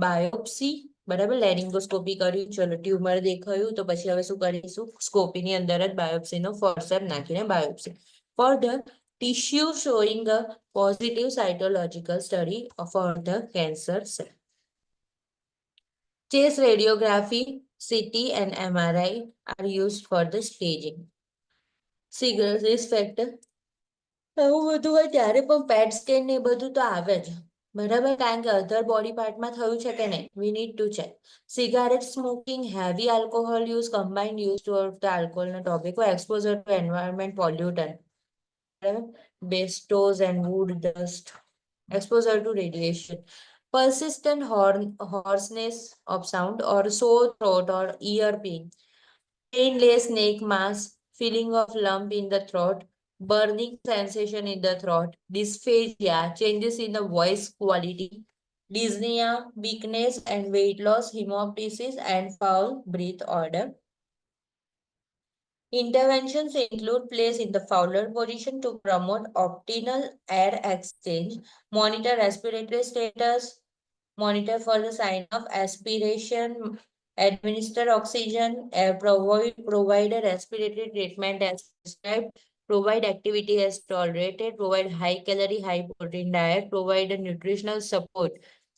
A: biopsy, બરાબર. લેરિંગોસ્કોપી કર્યું, ચલો tumour દેખાયું તો પછી હવે શું કરીશું, સ્કોપીની અંદર જ બાયોપ્સીનો ફોર્સેપ નાખીને biopsy. For the tissue showing a positive cytological study for the cancer cell. Chest radiography, CT and MRI are used for the staging. Risk factor. આવું બધું હોય ત્યારે પણ પેટ સ્કેન ને એ બધું તો આવે જ, બરાબર, કારણ કે અધર બોડી પાર્ટમાં થયું છે કે નહીં, we need to check. Cigarette smoking, heavy alcohol use, combined use of the આલ્કોહોલનો tobacco, exposure to environment pollutant, બરાબર, asbestos and wood dust, exposure to radiation, persistent hoarseness of sound or sore throat or ear pain, painless neck mass, feeling of lump in the throat, burning sensation in the throat, dysphagia, changes in the voice quality, dyspnea, weakness and weight loss, hemoptysis and foul breath odor. Interventions include place in the Fowler position to promote optimal air exchange, monitor respiratory status, monitor for the sign of aspiration, administer oxygen, provide a respiratory treatment as prescribed, provide activity as tolerated, provide high calorie, high protein diet, provide a nutritional support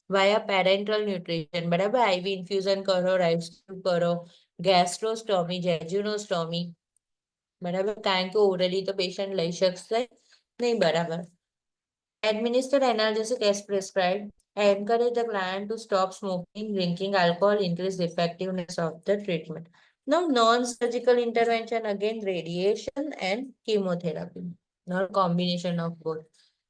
A: via parenteral nutrition, બરાબર. IV infusion કરો, rice tube કરો, gastrostomy, jejunostomy, બરાબર, કારણ કે orally તો patient લઈ શકશે નહીં, બરાબર. Administer analgesic as prescribed. Encourage the client to stop smoking, drinking alcohol, increase the effectiveness of the treatment. Now, non-surgical intervention, again, radiation and chemotherapy, or combination of both.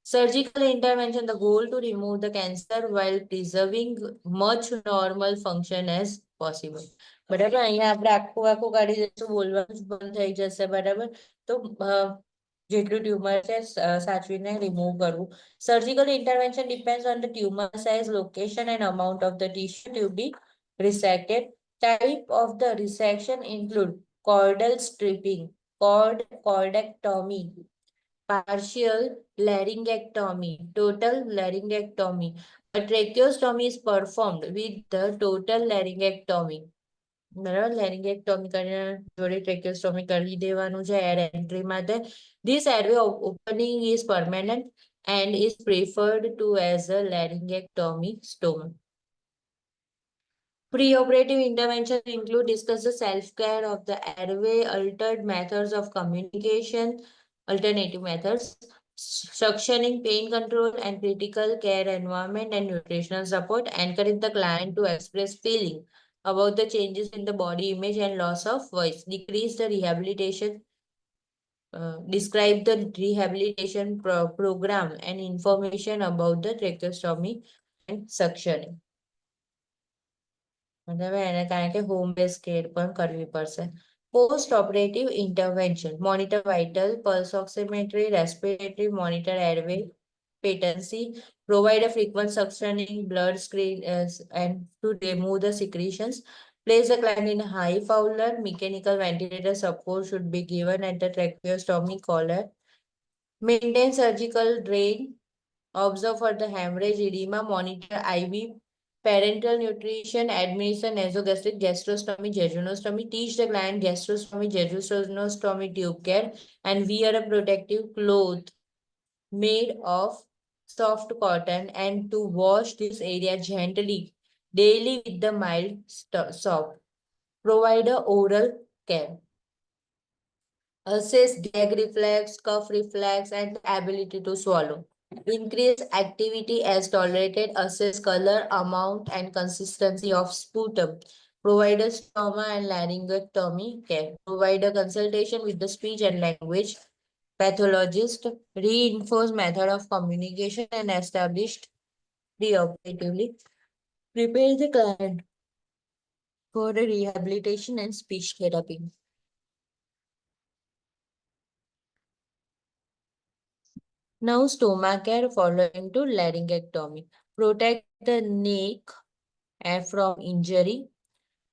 A: Surgical intervention, the goal to remove the cancer while preserving much normal function as possible. બરાબર, અહીંયા આપણે આખું આખું કાઢી દઈશું, બોલવાનું જ બંધ થઈ જશે, બરાબર. તો જેટલું ટ્યુમર છે સાચવીને રિમૂવ કરવું. Surgical intervention depends on the tumor size, location and amount of the tissue to be resected. Type of the resection include chordal stripping, chordectomy, partial laryngectomy, total laryngectomy. A tracheostomy is performed with the total laryngectomy. બરાબર, laryngectomy કરીને જોડે tracheostomy કરી દેવાનું છે air entry માટે. This airway opening is permanent and is preferred to as a laryngectomy stoma. Preoperative interventions include discuss the self-care of the airway, altered methods of communication, alternative methods, suctioning, pain control, and critical care environment and nutritional support. Encourage the client to express feeling about the changes in the body image and loss of voice. Decrease the rehabilitation describe the rehabilitation program and information about the tracheostomy and suctioning. મતલબ એને કારણ કે home base care પણ કરવી પડશે. Post operative intervention monitor vital pulse oximetry respiratory monitor airway patency, provide a frequent suctioning, blood screen, and to remove the secretions. Place the client in a high Fowler. Mechanical ventilator support should be given at the tracheostomy collar. Maintain surgical drain. Observe for the hemorrhage, edema, monitor IV, parenteral nutrition, administer nasogastric, gastrostomy, jejunostomy, teach the client gastrostomy, jejunostomy tube care, and wear a protective cloth made of soft cotton and to wash this area gently daily with the mild soap. Provide a oral care. Assess gag reflex, cough reflex, and ability to swallow. Increase activity as tolerated. Assess color, amount, and consistency of sputum. Provide a stoma and laryngectomy care. Provide a consultation with the speech and language pathologist. Reinforce method of communication and established preoperatively. Prepare the client for a rehabilitation and speech therapy. Now, stomach care following to laryngectomy. Protect the neck from injury.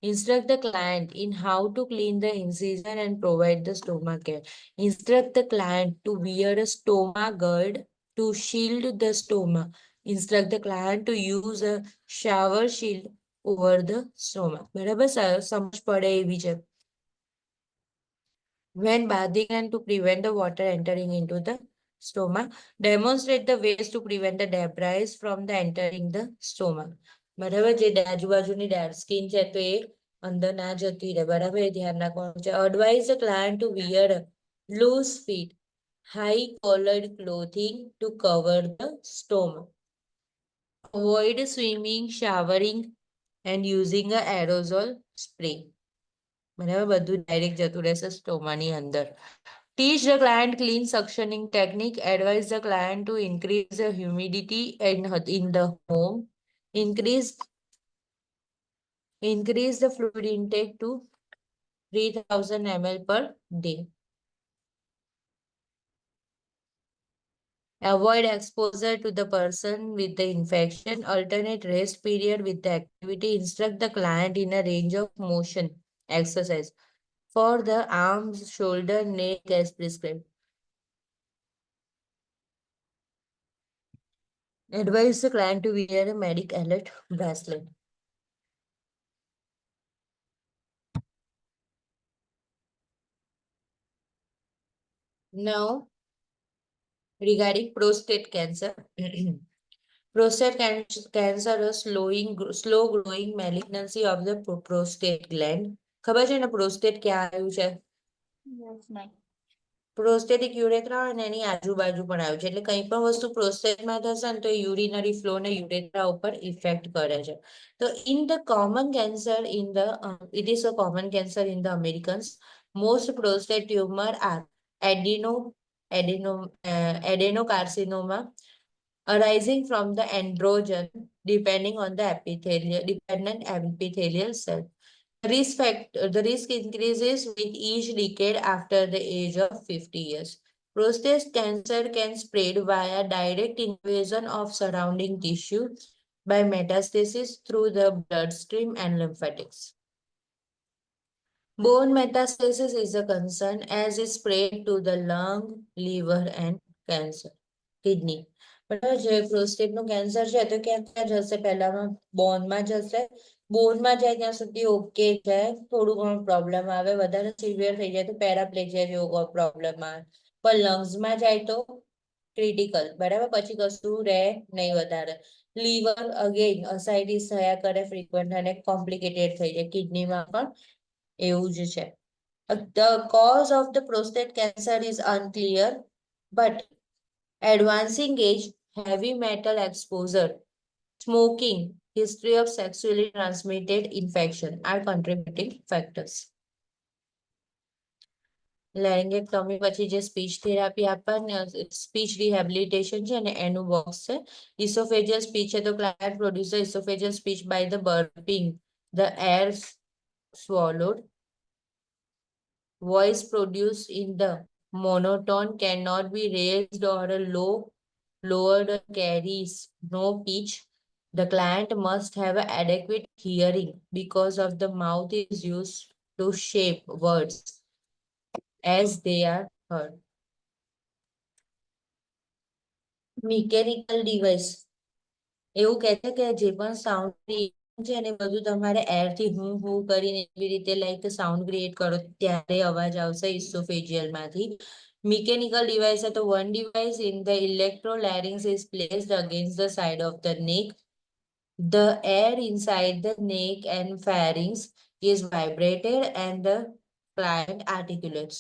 A: Instruct the client in how to clean the incision and provide the stomach care. Instruct the client to wear a stoma guard to shield the stoma. Instruct the client to use a shower shield over the stoma. બરાબર સમજ પડે એવી છે. When bathing and to prevent the water entering into the stoma, demonstrate the ways to prevent the debris from the entering the stoma. બરાબર જે આજુબાજુની skin છે તો એ અંદર ના જતી રહે બરાબર એ ધ્યાન રાખવાનું છે. Advise the client to wear loose fit, high collared clothing to cover the stoma. Avoid swimming, showering and using a aerosol spray. બરાબર બધું ડાયરેક્ટ જતું રહેશે સ્ટોમાની અંદર. Teach the client clean suctioning technique. Advise the client to increase the humidity in the home. Increase the fluid intake to 3000 ml per day. Avoid exposure to the person with the infection. Alternate rest period with the activity. Instruct the client in a range of motion exercise for the arms, shoulder, neck as prescribed. Advise the client to wear a medic alert bracelet. Now, regarding prostate cancer, prostate cancer is slow growing malignancy of the prostate gland. ખબર છે ને prostate ક્યાં આવ્યું છે? Prostatic urethra અને એની આજુબાજુ પણ આવ્યું છે એટલે કંઈ પણ વસ્તુ પ્રોસ્ટેટમાં થશે ને તો યુરિનરી ફ્લો ને યુરેથ્રા ઉપર ઇફેક્ટ કરે છે. તો in the common cancer it is a common cancer in the Americans. Most prostate tumor are adenocarcinoma arising from the androgen dependent epithelial cell. The risk increases with each decade after the age of 50 years. Prostate cancer can spread via direct invasion of surrounding tissue by metastasis through the bloodstream and lymphatics. Bone metastasis is a concern as it spread to the lung, liver, and cancer. Kidney. બરાબર છે પ્રોસ્ટેટનું cancer છે તો ક્યાં ક્યાં જશે પહેલામાં બોનમાં જશે. બોનમાં જાય ત્યાં સુધી ઓકે છે થોડું ઘણું પ્રોબ્લેમ આવે વધારે સિવિયર થઈ જાય તો પેરાપ્લેજિયા જેવો પ્રોબ્લેમ આવે પણ લંગ્સમાં જાય તો ક્રિટિકલ બરાબર પછી કશું રહે નહીં વધારે. લીવર અગેન અસાઇટિસ થયા કરે ફ્રીક્વન્ટ અને કોમ્પ્લિકેટેડ થઈ જાય કિડનીમાં પણ એવું જ છે. The cause of the prostate cancer is unclear but advancing age, heavy metal exposure, smoking, history of sexually transmitted infection are contributing factors. Laryngectomy પછી જે સ્પીચ થેરાપી આપવાની સ્પીચ રિહેબિલિટેશન છે અને એનું બોક્સ છે. ઇસોફેજિયલ સ્પીચ છે તો client produce oesophageal speech by the burping the air swallowed. Voice produced in the monotone cannot be raised or lowered or carries no pitch. The client must have adequate hearing because of the mouth is used to shape words as they are heard. Mechanical device એવું કહે છે કે જે પણ sound છે એને બધું તમારે એરથી હું કરીને એવી રીતે લાઈક સાઉન્ડ ક્રિએટ કરો ત્યારે અવાજ આવશે ઇસોફેજિયલ માંથી. Mechanical device है तो one device in the electrolarynx is placed against the side of the neck. The air inside the neck and pharynx is vibrated and the client articulates.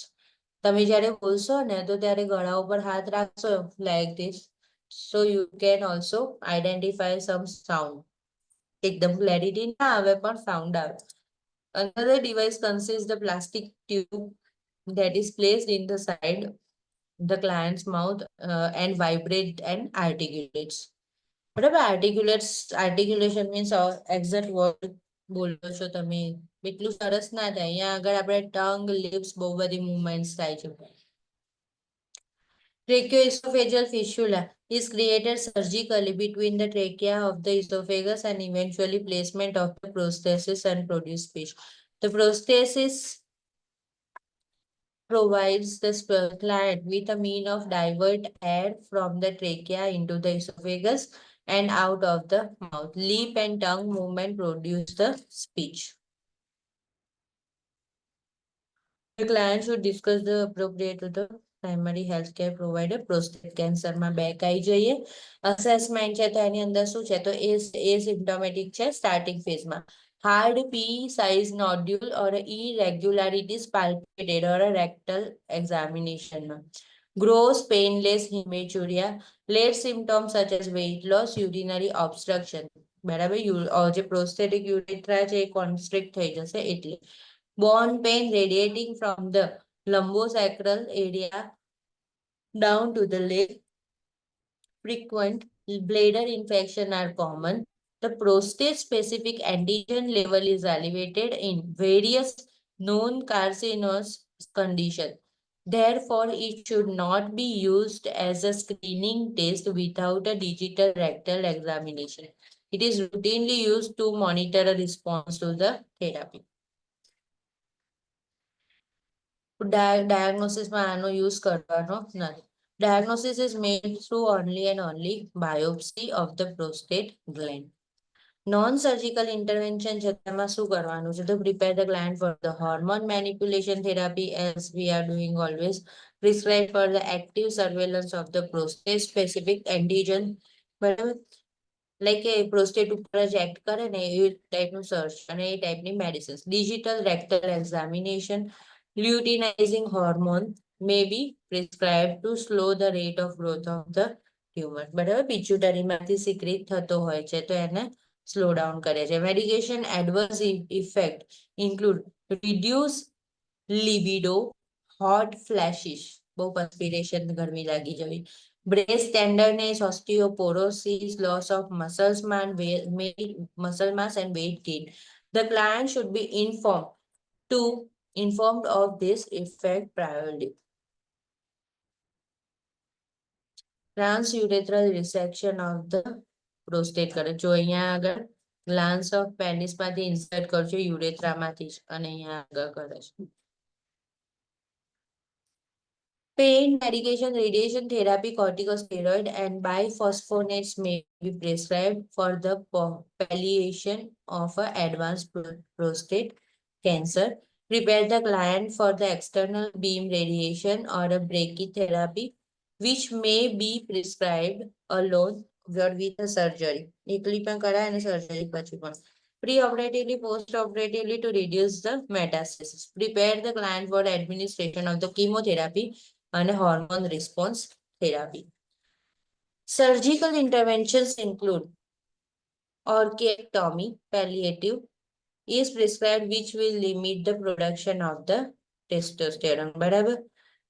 A: તમે જ્યારે બોલશો ને તો ત્યારે ગળા ઉપર હાથ રાખશો like this. So you can also identify some sound. એકદમ ક્લેરિટી ના આવે પણ સાઉન્ડ આવે. Another device consists the plastic tube that is placed in the side the client's mouth and vibrate and articulates. બરાબર articulation means exact word બોલો છો તમે એટલું સરસ ના થાય. અહીંયા આગળ આપણે ટંગ લિપ્સ બહુ બધી મૂવમેન્ટ્સ થાય છે. Tracheoesophageal fistula is created surgically between the trachea of the esophagus and eventually placement of the prosthesis and produce speech. The prosthesis provides the client with a mean of divert air from the trachea into the esophagus and out of the mouth. Lip and tongue movement produce the speech. The client should discuss the appropriate to the primary healthcare provider. Prostate cancer માં back આવી જઈએ. Assessment છે તો એની અંદર શું છે તો એ સિમ્પ્ટોમેટિક છે સ્ટાર્ટિંગ ફેઝમાં. Hard pea-sized nodule or irregularities palpated or a rectal examination. Gross painless hematuria. Late symptoms such as weight loss, urinary obstruction. બરાબર જે પ્રોસ્ટેટિક યુરેથ્રા છે એ કોન્સ્ટ્રિક્ટ થઈ જશે એટલે. Bone pain radiating from the lumbosacral area down to the leg. Frequent bladder infection are common. The prostate-specific antigen level is elevated in various known carcinous conditions. Therefore, it should not be used as a screening test without a digital rectal examination. It is routinely used to monitor a response to the therapy. ડાયગ્નોસિસમાં આનો use કરવાનો નથી. Diagnosis is made through only and only biopsy of the prostate gland. Non-surgical intervention છે તેમાં શું કરવાનું છે તો prepare the gland for the hormone manipulation therapy as we are doing always. Prescribe for the active surveillance of the prostate specific antigen. બરાબર like એ prostate ઉપર જ act કરે ને એ ટાઈપનું સર્ચ અને એ ટાઈપની medicines. Digital rectal examination. Luteinizing hormone may be prescribed to slow the rate of growth of the tumor. બરાબર પિચ્યુટરીમાંથી secret થતો હોય છે તો એને સ્લો ડાઉન કરે છે. Medication adverse effect include reduce libido, hot flashes, બહુ perspiration ગરમી લાગી જવી, breast tenderness, osteoporosis, loss of muscle mass and weight gain. The client should be informed of this effect priorly. Transurethral resection of the prostate કરે. જો અહીંયા આગળ Glance of penis માંથી insert કરજો યુરેથ્રામાંથી જ અને અહીંયા આગળ કરે છે. Pain medication, radiation therapy, corticosteroid, and biphosphonates may be prescribed for the palliation of advanced prostate cancer. Prepare the client for the external beam radiation or a brachytherapy, which may be prescribed alone or with a surgery. એકલી પણ કરાય અને surgery પછી પણ. Pre-operatively, post-operatively to reduce the metastasis. Prepare the client for administration of the chemotherapy and hormone response therapy. Surgical interventions include orchiectomy, palliative, is prescribed which will limit the production of the testosterone, બરાબર.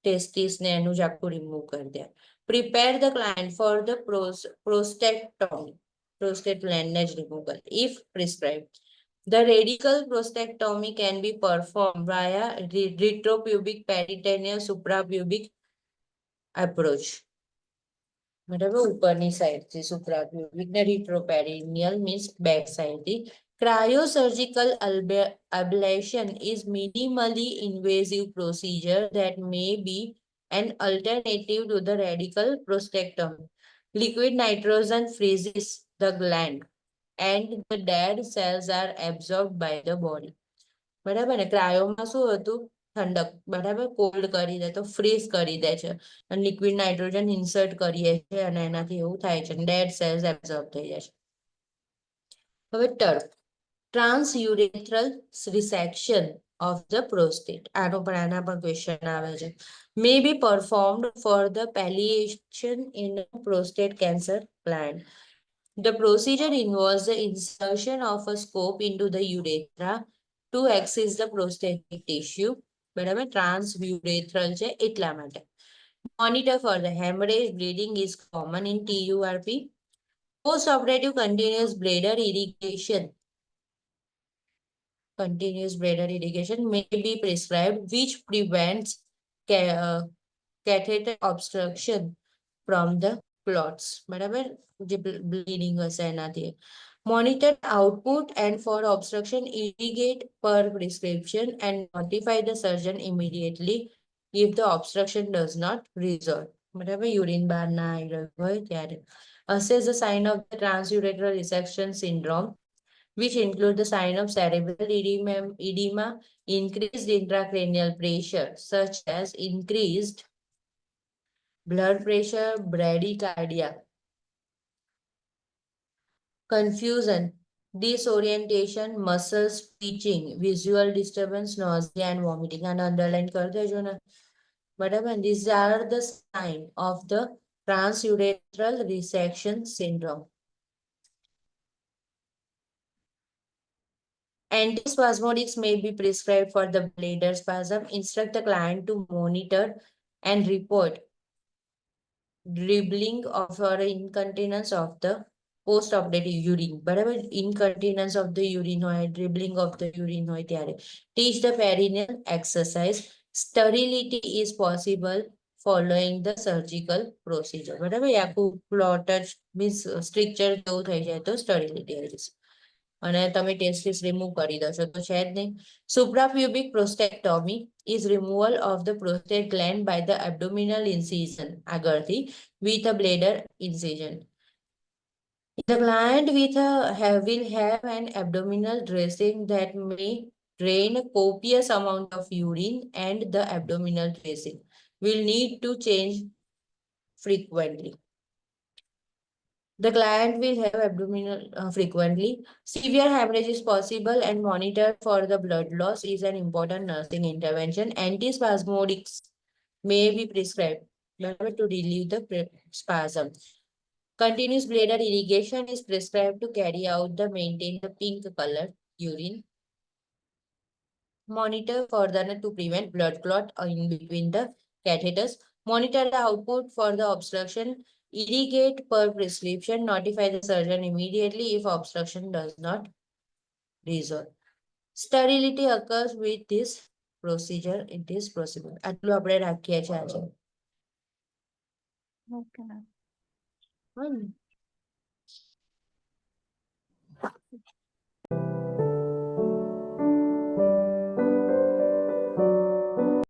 A: Testis ને એનું જ આખું remove કરી દે. Prepare the client for the prostatectomy. Prostate ગ્લેન્ડને જ remove કરે if prescribe. The radical prostatectomy can be performed via retropubic peritoneal suprapubic approach. બરાબર, ઉપરની સાઈડથી સુપ્રાપ્યુબિક ને retroperitoneal means બેક સાઈડથી. Cryosurgical ablation is minimally invasive procedure that may be an alternative to the radical prostatectomy. Liquid nitrogen freezes the gland and the dead cells are absorbed by the body. બરાબર ને, ક્રાયોમાં શું હતું? ઠંડક, બરાબર, cold કરી દે તો fridge કરી દે છે અને લિક્વિડ નાઇટ્રોજન ઇન્સર્ટ કરીએ છીએ અને એનાથી એવું થાય છે ડેડ સેલ્સ એબ્ઝોર્બ થઈ જાય છે. હવે TURP, transurethral resection of the prostate. આના પર ક્વેશ્ચન આવે છે. May be performed for the palliation in prostate cancer gland. The procedure involves the insertion of a scope into the urethra to access the prostatic tissue. બરાબર, ટ્રાન્સયુરેથ્રલ છે એટલા માટે. Monitor for the hemorrhage, bleeding is common in TURP. Post-operative continuous bladder irrigation may be prescribed, which prevents catheter obstruction from the clots. બરાબર, જે bleeding હશે એનાથી. Monitor output and for obstruction irrigate per prescription and notify the surgeon immediately if the obstruction does not resolve. બરાબર, urine બહાર ના આવી રહ્યું હોય ત્યારે. Assess the sign of the transurethral resection syndrome, which include the sign of cerebral edema, increased intracranial pressure, such as increased blood pressure, bradycardia, confusion, disorientation, muscle twitching, visual disturbance, nausea and vomiting. And underline kar dejo na. Barabar, these are the signs of the transurethral resection syndrome. Antispasmodics may be prescribed for the bladder spasm. Instruct the client to monitor and report dribbling of or incontinence of the post-operative urine. બરાબર, incontinence of the urine હોય, dribbling of the urine હોય ત્યારે. Teach the perineal exercise. Sterility is possible following the surgical procedure. બરાબર, આખું plotted means stricture જેવું થઈ જાય તો sterility આવી જશે. અને તમે ટેસ્ટિસ રિમૂવ કરી દો છો તો છે જ નહીં. Suprapubic prostatectomy is removal of the prostate gland by the abdominal incision આગળથી with a bladder incision. The client will have an abdominal dressing that may drain a copious amount of urine, and the abdominal dressing will need to change frequently. The client will have abdominal frequently. Severe hemorrhage is possible and monitor for the blood loss is an important nursing intervention. Antispasmodics may be prescribed to relieve the spasm. Continuous bladder irrigation is prescribed to carry out the maintain the pink color urine. Monitor further to prevent blood clot in between the catheters. Monitor the output for the obstruction. Irrigate per prescription. Notify the surgeon immediately if obstruction does not resolve. Sterility occurs with this procedure. It is possible. આટલું આપણે રાખીએ છીએ આજે.
B: Okay, ma'am.